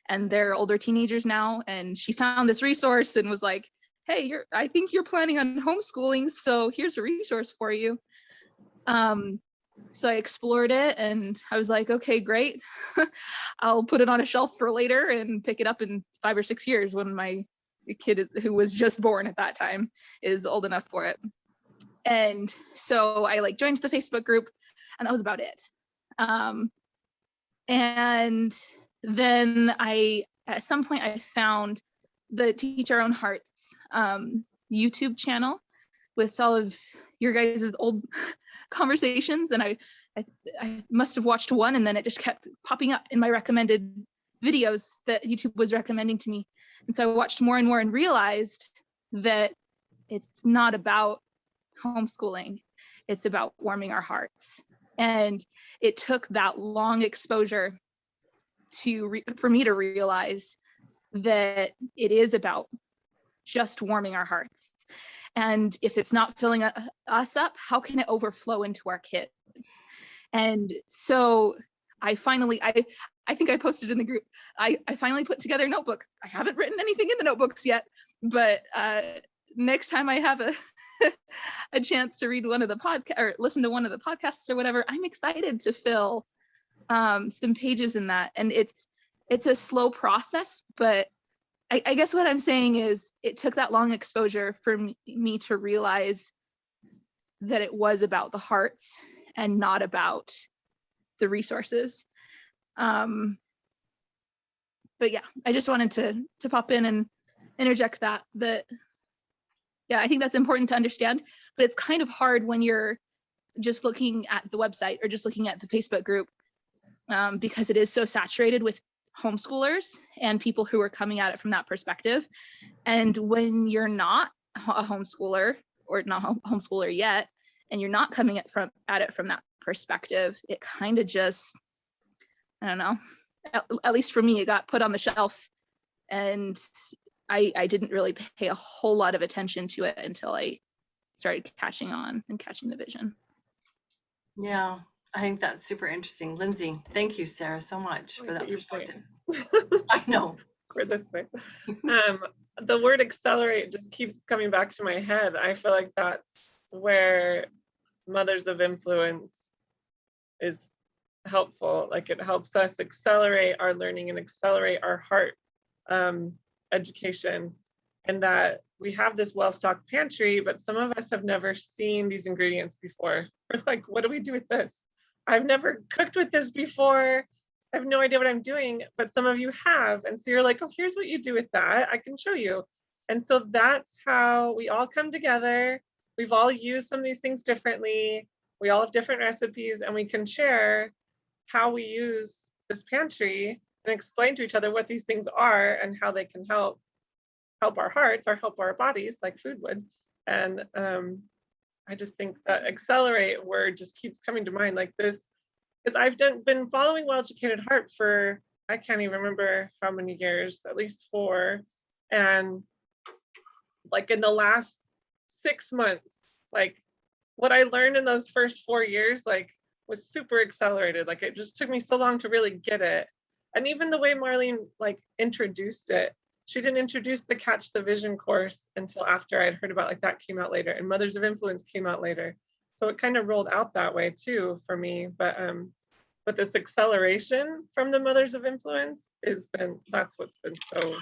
and they're older teenagers now. And she found this resource and was like, hey, I think you're planning on homeschooling, so here's a resource for you. So I explored it and I was like, okay, great. I'll put it on a shelf for later and pick it up in 5 or 6 years when my kid, who was just born at that time, is old enough for it. And so I joined the Facebook group, and that was about it. And then at some point I found the Teach Our Own Hearts YouTube channel with all of your guys' old conversations, and I must have watched one, and then it just kept popping up in my recommended videos that YouTube was recommending to me. And so I watched more and more and realized that it's not about homeschooling, it's about warming our hearts. And it took that long exposure for me to realize that it is about just warming our hearts. And if it's not filling us up, how can it overflow into our kids? And so I finally, I think I posted in the group, I finally put together a notebook. I haven't written anything in the notebooks yet, but next time I have a chance to read one of the podcast or listen to one of the podcasts or whatever, I'm excited to fill some pages in that. And it's a slow process, but I guess what I'm saying is it took that long exposure for me to realize that it was about the hearts and not about the resources. But yeah, I just wanted to pop in and interject that yeah, I think that's important to understand, but it's kind of hard when you're just looking at the website or just looking at the Facebook group, because it is so saturated with homeschoolers and people who are coming at it from that perspective. And when you're not a homeschooler or not homeschooler yet, and you're not coming at it from that perspective, it kind of just, I don't know, at least for me, it got put on the shelf, and I didn't really pay a whole lot of attention to it until I started catching on and catching the vision. Yeah, I think that's super interesting. Lindsay, thank you, Sarah, so much for that perspective. I know. We're this way. The word accelerate just keeps coming back to my head. I feel like that's where Mothers of Influence is helpful. Like, it helps us accelerate our learning and accelerate our heart education, and that we have this well-stocked pantry, but some of us have never seen these ingredients before. We're like, what do we do with this? I've never cooked with this before. I have no idea what I'm doing, but some of you have. And so you're like, oh, here's what you do with that. I can show you. And so that's how we all come together. We've all used some of these things differently. We all have different recipes, and we can share how we use this pantry and explain to each other what these things are and how they can help our hearts or help our bodies like food would. And I just think that accelerate word just keeps coming to mind like this, because I've been following Well Educated Heart for, I can't even remember how many years, at least 4. And like in the last 6 months, like what I learned in those first 4 years, like was super accelerated. Like it just took me so long to really get it. And even the way Marlene like introduced it, she didn't introduce the Catch the Vision course until after I'd heard about like that came out later, and Mothers of Influence came out later. So it kind of rolled out that way too for me. But this acceleration from the Mothers of Influence that's what's been so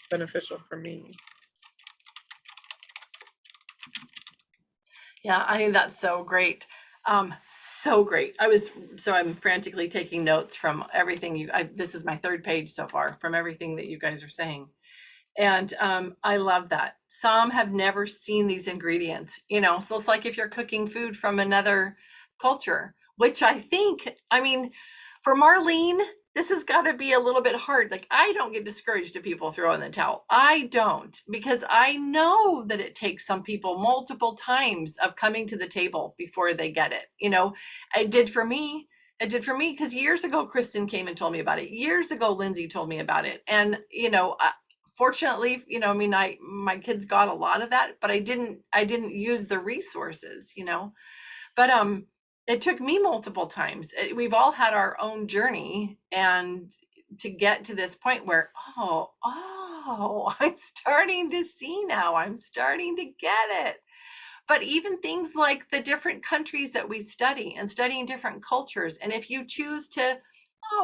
beneficial for me. Yeah, I think that's so great. So great. I'm frantically taking notes from everything this is my 3rd page so far from everything that you guys are saying. And I love that. Some have never seen these ingredients, so it's like if you're cooking food from another culture, which I think, for Marlene, this has got to be a little bit hard. Like, I don't get discouraged if people throw in the towel. I don't, because I know that it takes some people multiple times of coming to the table before they get it. It did for me. It did for me because years ago, Kristen came and told me about it. Years ago, Lindsay told me about it. And, fortunately, my kids got a lot of that, but I didn't use the resources, but, it took me multiple times. We've all had our own journey, and to get to this point where, I'm starting to see now, I'm starting to get it. But even things like the different countries that we study and studying different cultures. And if you choose to,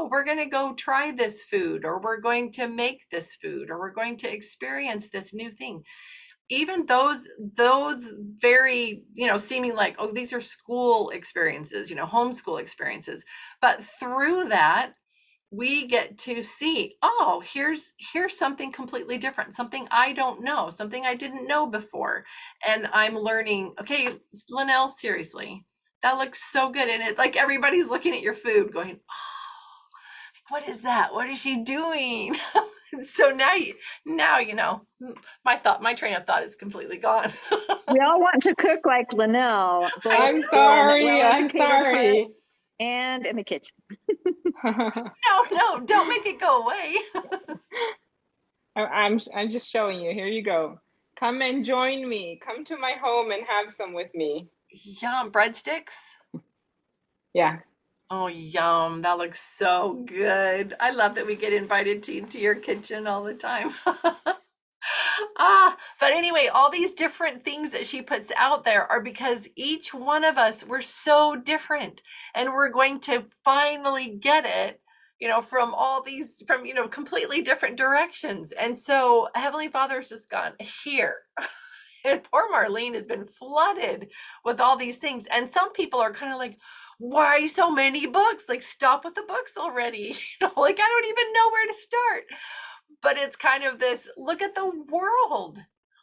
we're going to go try this food, or we're going to make this food, or we're going to experience this new thing. Even those very, seeming like, these are school experiences, homeschool experiences. But through that, we get to see, here's something completely different, something I don't know, something I didn't know before. And I'm learning, okay, Linnell, seriously, that looks so good. And it's like everybody's looking at your food going, what is that? What is she doing? So now my train of thought is completely gone. We all want to cook like Linnell. I'm sorry. And in the kitchen. No, don't make it go away. I'm just showing you. Here you go. Come and join me. Come to my home and have some with me. Yum, breadsticks. Yeah. Oh, yum. That looks so good. I love that we get invited into your kitchen all the time. But anyway, all these different things that she puts out there are because each one of us, we're so different, and we're going to finally get it, from all these, completely different directions. And so Heavenly Father's just gone here. And poor Marlene has been flooded with all these things. And some people are kind of like, why so many books? Like, stop with the books already. Like, I don't even know where to start. But it's kind of this, look at the world.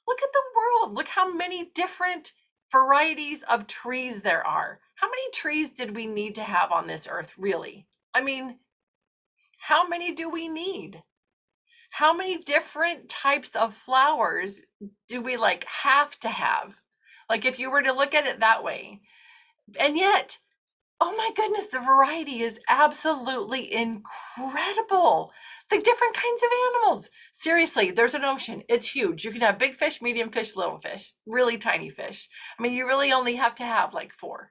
Look at the world. Look how many different varieties of trees there are. How many trees did we need to have on this earth, really? How many do we need? How many different types of flowers do we have to have? Like, if you were to look at it that way. And yet, oh my goodness, the variety is absolutely incredible. The different kinds of animals. Seriously, there's an ocean. It's huge. You can have big fish, medium fish, little fish, really tiny fish. You really only have to have 4.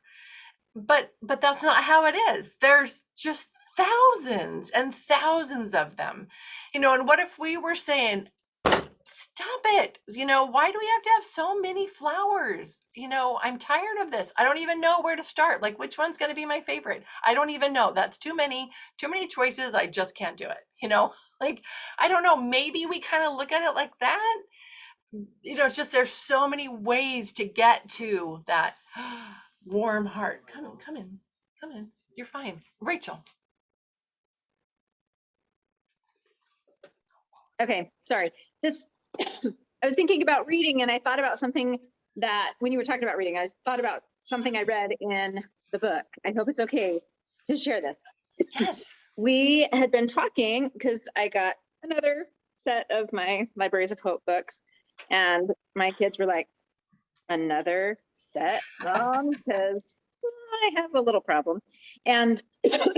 But that's not how it is. There's just thousands and thousands of them. And what if we were saying, stop it. Why do we have to have so many flowers? I'm tired of this. I don't even know where to start. Like, which one's going to be my favorite? I don't even know. That's too many choices. I just can't do it. I don't know. Maybe we kind of look at it like that. It's just, there's so many ways to get to that warm heart. Come in. You're fine. Rachel. Okay, sorry. This, I was thinking about reading and I thought about something that when you were talking about reading, I thought about something I read in the book. I hope it's okay to share this. Yes. We had been talking because I got another set of my Libraries of Hope books, and my kids were like, another set, because I have a little problem. And it's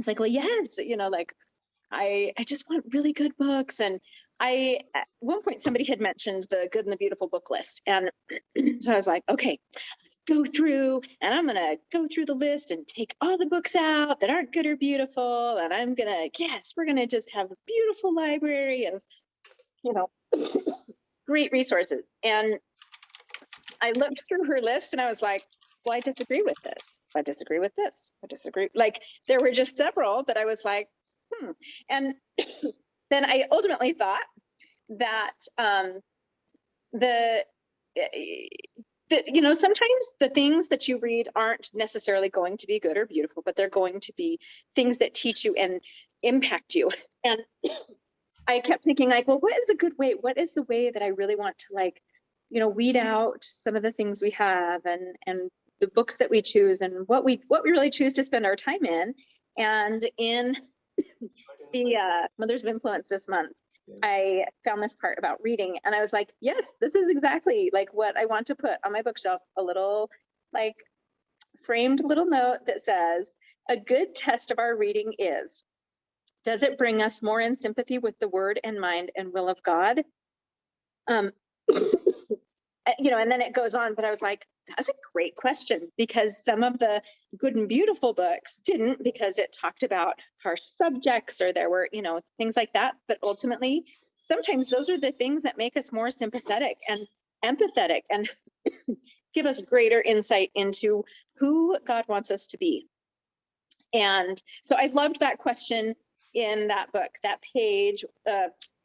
like, well, yes, like I just want really good books. And at one point somebody had mentioned the Good and the Beautiful book list. And so I was like, okay, go through and I'm going to go through the list and take all the books out that aren't good or beautiful. And we're going to just have a beautiful library of, great resources. And I looked through her list and I was like, well, I disagree with this. I disagree with this. I disagree. Like there were just several that I was like, And then I ultimately thought that sometimes the things that you read aren't necessarily going to be good or beautiful, but they're going to be things that teach you and impact you. And I kept thinking like, well, what is a good way? What is the way that I really want to weed out some of the things we have and the books that we choose and what we really choose to spend our time in. And in the Mothers of Influence this month, I found this part about reading and I was like, yes, this is exactly like what I want to put on my bookshelf, a little like framed little note that says, a good test of our reading is, does it bring us more in sympathy with the word and mind and will of God? And then it goes on, but I was like, that's a great question, because some of the Good and Beautiful books didn't, because it talked about harsh subjects or there were, things like that. But ultimately, sometimes those are the things that make us more sympathetic and empathetic and give us greater insight into who God wants us to be. And so I loved that question in that book, that page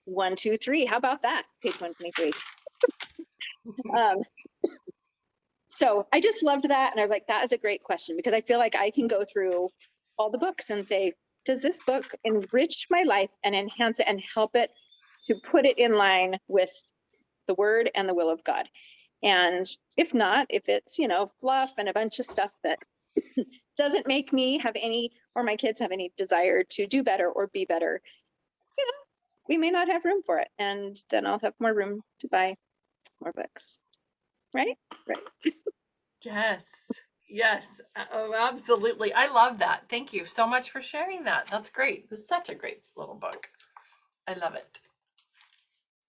123. How about that? Page 123. So I just loved that. And I was like, that is a great question, because I feel like I can go through all the books and say, does this book enrich my life and enhance it and help it to put it in line with the word and the will of God? And if not, if it's, fluff and a bunch of stuff that doesn't make me have any, or my kids have any desire to do better or be better, we may not have room for it. And then I'll have more room to buy more books. Right? Yes. Yes. Oh, absolutely. I love that. Thank you so much for sharing that. That's great. It's such a great little book. I love it.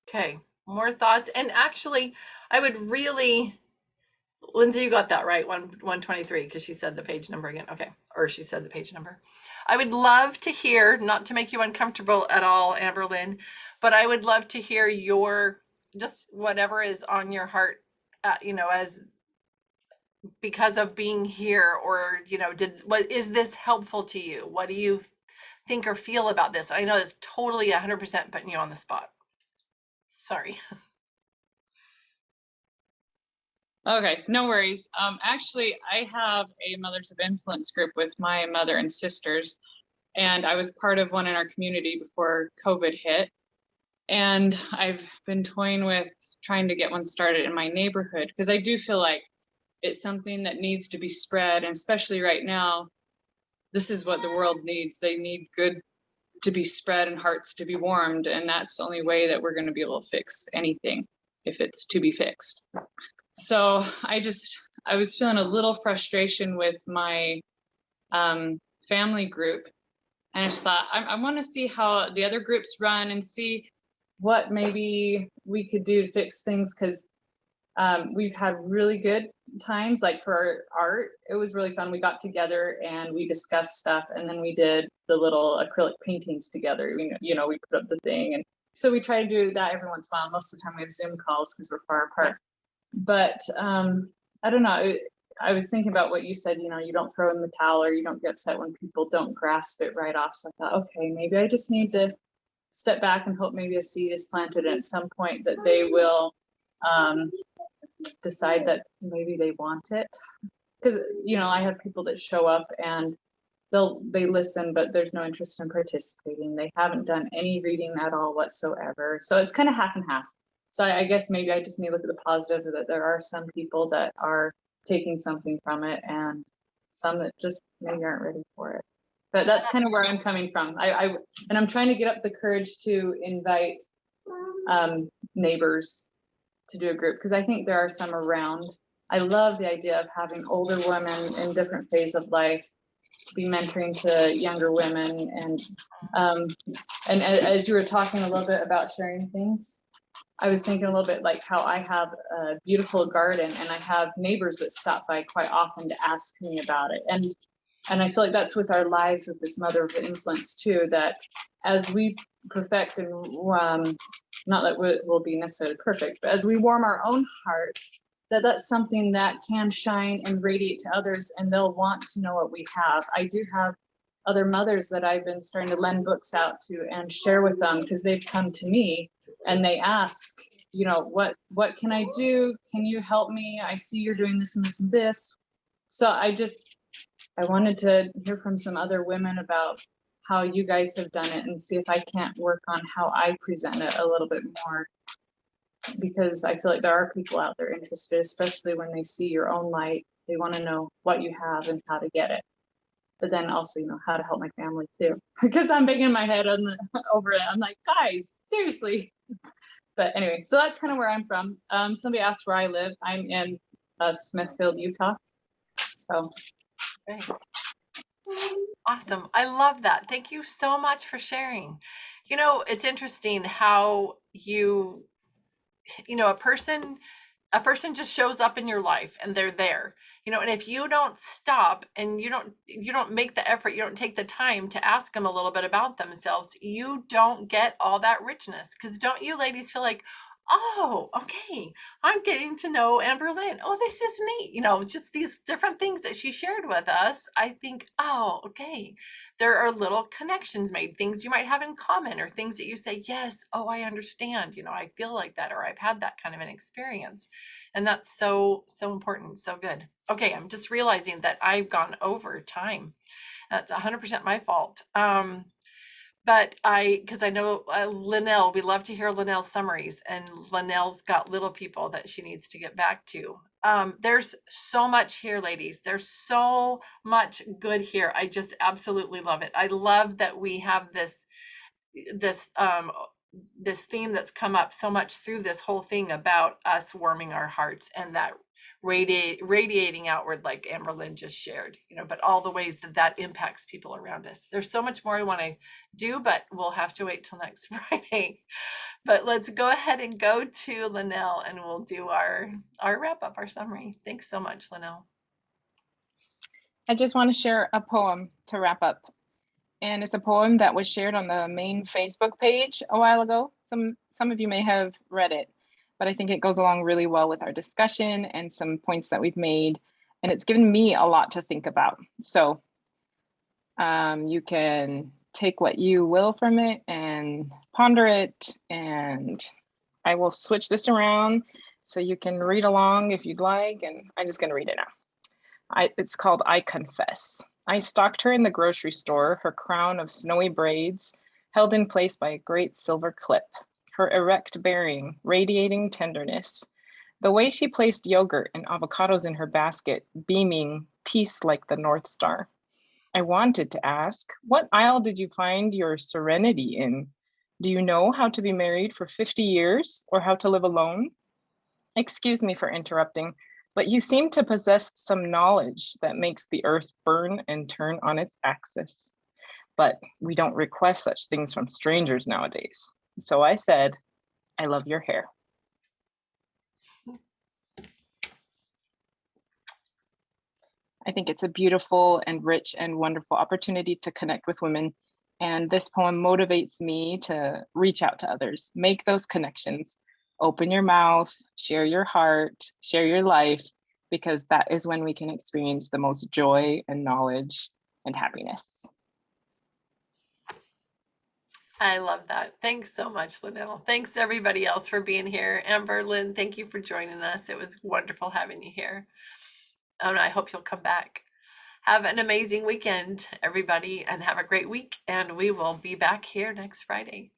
Okay. More thoughts. And actually, I would really, Lindsay, you got that right. 123, because she said the page number again. Okay. Or she said the page number. I would love to hear, not to make you uncomfortable at all, Amberlynn, but I would love to hear your, just whatever is on your heart, as because of being here, or is this helpful to you? What do you think or feel about this? I know it's totally 100% putting you on the spot. Sorry. Okay, no worries. Actually, I have a Mothers of Influence group with my mother and sisters, and I was part of one in our community before COVID hit. And I've been toying with trying to get one started in my neighborhood, because I do feel like it's something that needs to be spread. And especially right now, this is what the world needs. They need good to be spread and hearts to be warmed. And that's the only way that we're going to be able to fix anything, if it's to be fixed. So I was feeling a little frustration with my family group. And I just thought, I want to see how the other groups run and see what maybe we could do to fix things. Because we've had really good times, like for our art. It was really fun. We got together and we discussed stuff, and then we did the little acrylic paintings together. We put up the thing, and so we try to do that every once in a while. Most of the time we have Zoom calls because we're far apart. But I don't know. I was thinking about what you said. You don't throw in the towel, or you don't get upset when people don't grasp it right off. So I thought, okay, maybe I just need to step back and hope maybe a seed is planted, and at some point that they will decide that maybe they want it. Because I have people that show up and they listen, but there's no interest in participating. They haven't done any reading at all whatsoever. So it's kind of half and half. So I guess maybe I just need to look at the positive that there are some people that are taking something from it and some that just maybe aren't ready for it. But that's kind of where I'm coming from. And I'm trying to get up the courage to invite neighbors to do a group, because I think there are some around. I love the idea of having older women in different phases of life be mentoring to younger women. And as you were talking a little bit about sharing things, I was thinking a little bit like how I have a beautiful garden and I have neighbors that stop by quite often to ask me about it. And I feel like that's with our lives with this mother of influence too, that as we perfect and not that we'll be necessarily perfect, but as we warm our own hearts, that's something that can shine and radiate to others, and they'll want to know what we have. I do have other mothers that I've been starting to lend books out to and share with them, because they've come to me and they ask, you know, what can I do? Can you help me? I see you're doing this and this and this. So I wanted to hear from some other women about how you guys have done it and see if I can't work on how I present it a little bit more, because I feel like there are people out there interested, especially when they see your own light. They want to know what you have and how to get it. But then also, you know, how to help my family too, because I'm banging my head over it. I'm like, guys, seriously. But anyway, so that's kind of where I'm from. Somebody asked where I live. I'm in Smithfield, Utah. So. Great. Awesome. I love that. Thank you so much for sharing. You know, it's interesting how a person just shows up in your life and they're there, and if you don't stop and you don't make the effort, you don't take the time to ask them a little bit about themselves, you don't get all that richness. Because don't you ladies feel like, oh, okay, I'm getting to know Amber Lynn. Oh, this is neat. Just these different things that she shared with us. I think, oh, okay, there are little connections made, things you might have in common, or things that you say, yes, oh, I understand. I feel like that, or I've had that kind of an experience. And that's so, so important. So good. Okay, I'm just realizing that I've gone over time. That's 100% my fault. But because I know Linnell, we love to hear Linnell's summaries, and Linnell's got little people that she needs to get back to. There's so much here, ladies. There's so much good here. I just absolutely love it. I love that we have this theme that's come up so much through this whole thing about us warming our hearts and that radiating outward, like Amber Lynn just shared, but all the ways that impacts people around us. There's so much more I want to do, but we'll have to wait till next Friday. But let's go ahead and go to Linnell, and we'll do our wrap up, our summary. Thanks so much, Linnell. I just want to share a poem to wrap up. And it's a poem that was shared on the main Facebook page a while ago. Some of you may have read it, but I think it goes along really well with our discussion and some points that we've made. And it's given me a lot to think about. So you can take what you will from it and ponder it. And I will switch this around so you can read along if you'd like. And I'm just going to read it now. It's called I Confess. I stalked her in the grocery store, her crown of snowy braids held in place by a great silver clip, her erect bearing radiating tenderness, the way she placed yogurt and avocados in her basket, beaming peace like the North Star. I wanted to ask, what aisle did you find your serenity in? Do you know how to be married for 50 years or how to live alone? Excuse me for interrupting, but you seem to possess some knowledge that makes the earth burn and turn on its axis. But we don't request such things from strangers nowadays. So I said, I love your hair. I think it's a beautiful and rich and wonderful opportunity to connect with women. And this poem motivates me to reach out to others, make those connections, open your mouth, share your heart, share your life, because that is when we can experience the most joy and knowledge and happiness. I love that. Thanks so much, Linnell. Thanks everybody else for being here. Amber, Lynn, thank you for joining us. It was wonderful having you here. And I hope you'll come back. Have an amazing weekend, everybody, and have a great week. And we will be back here next Friday.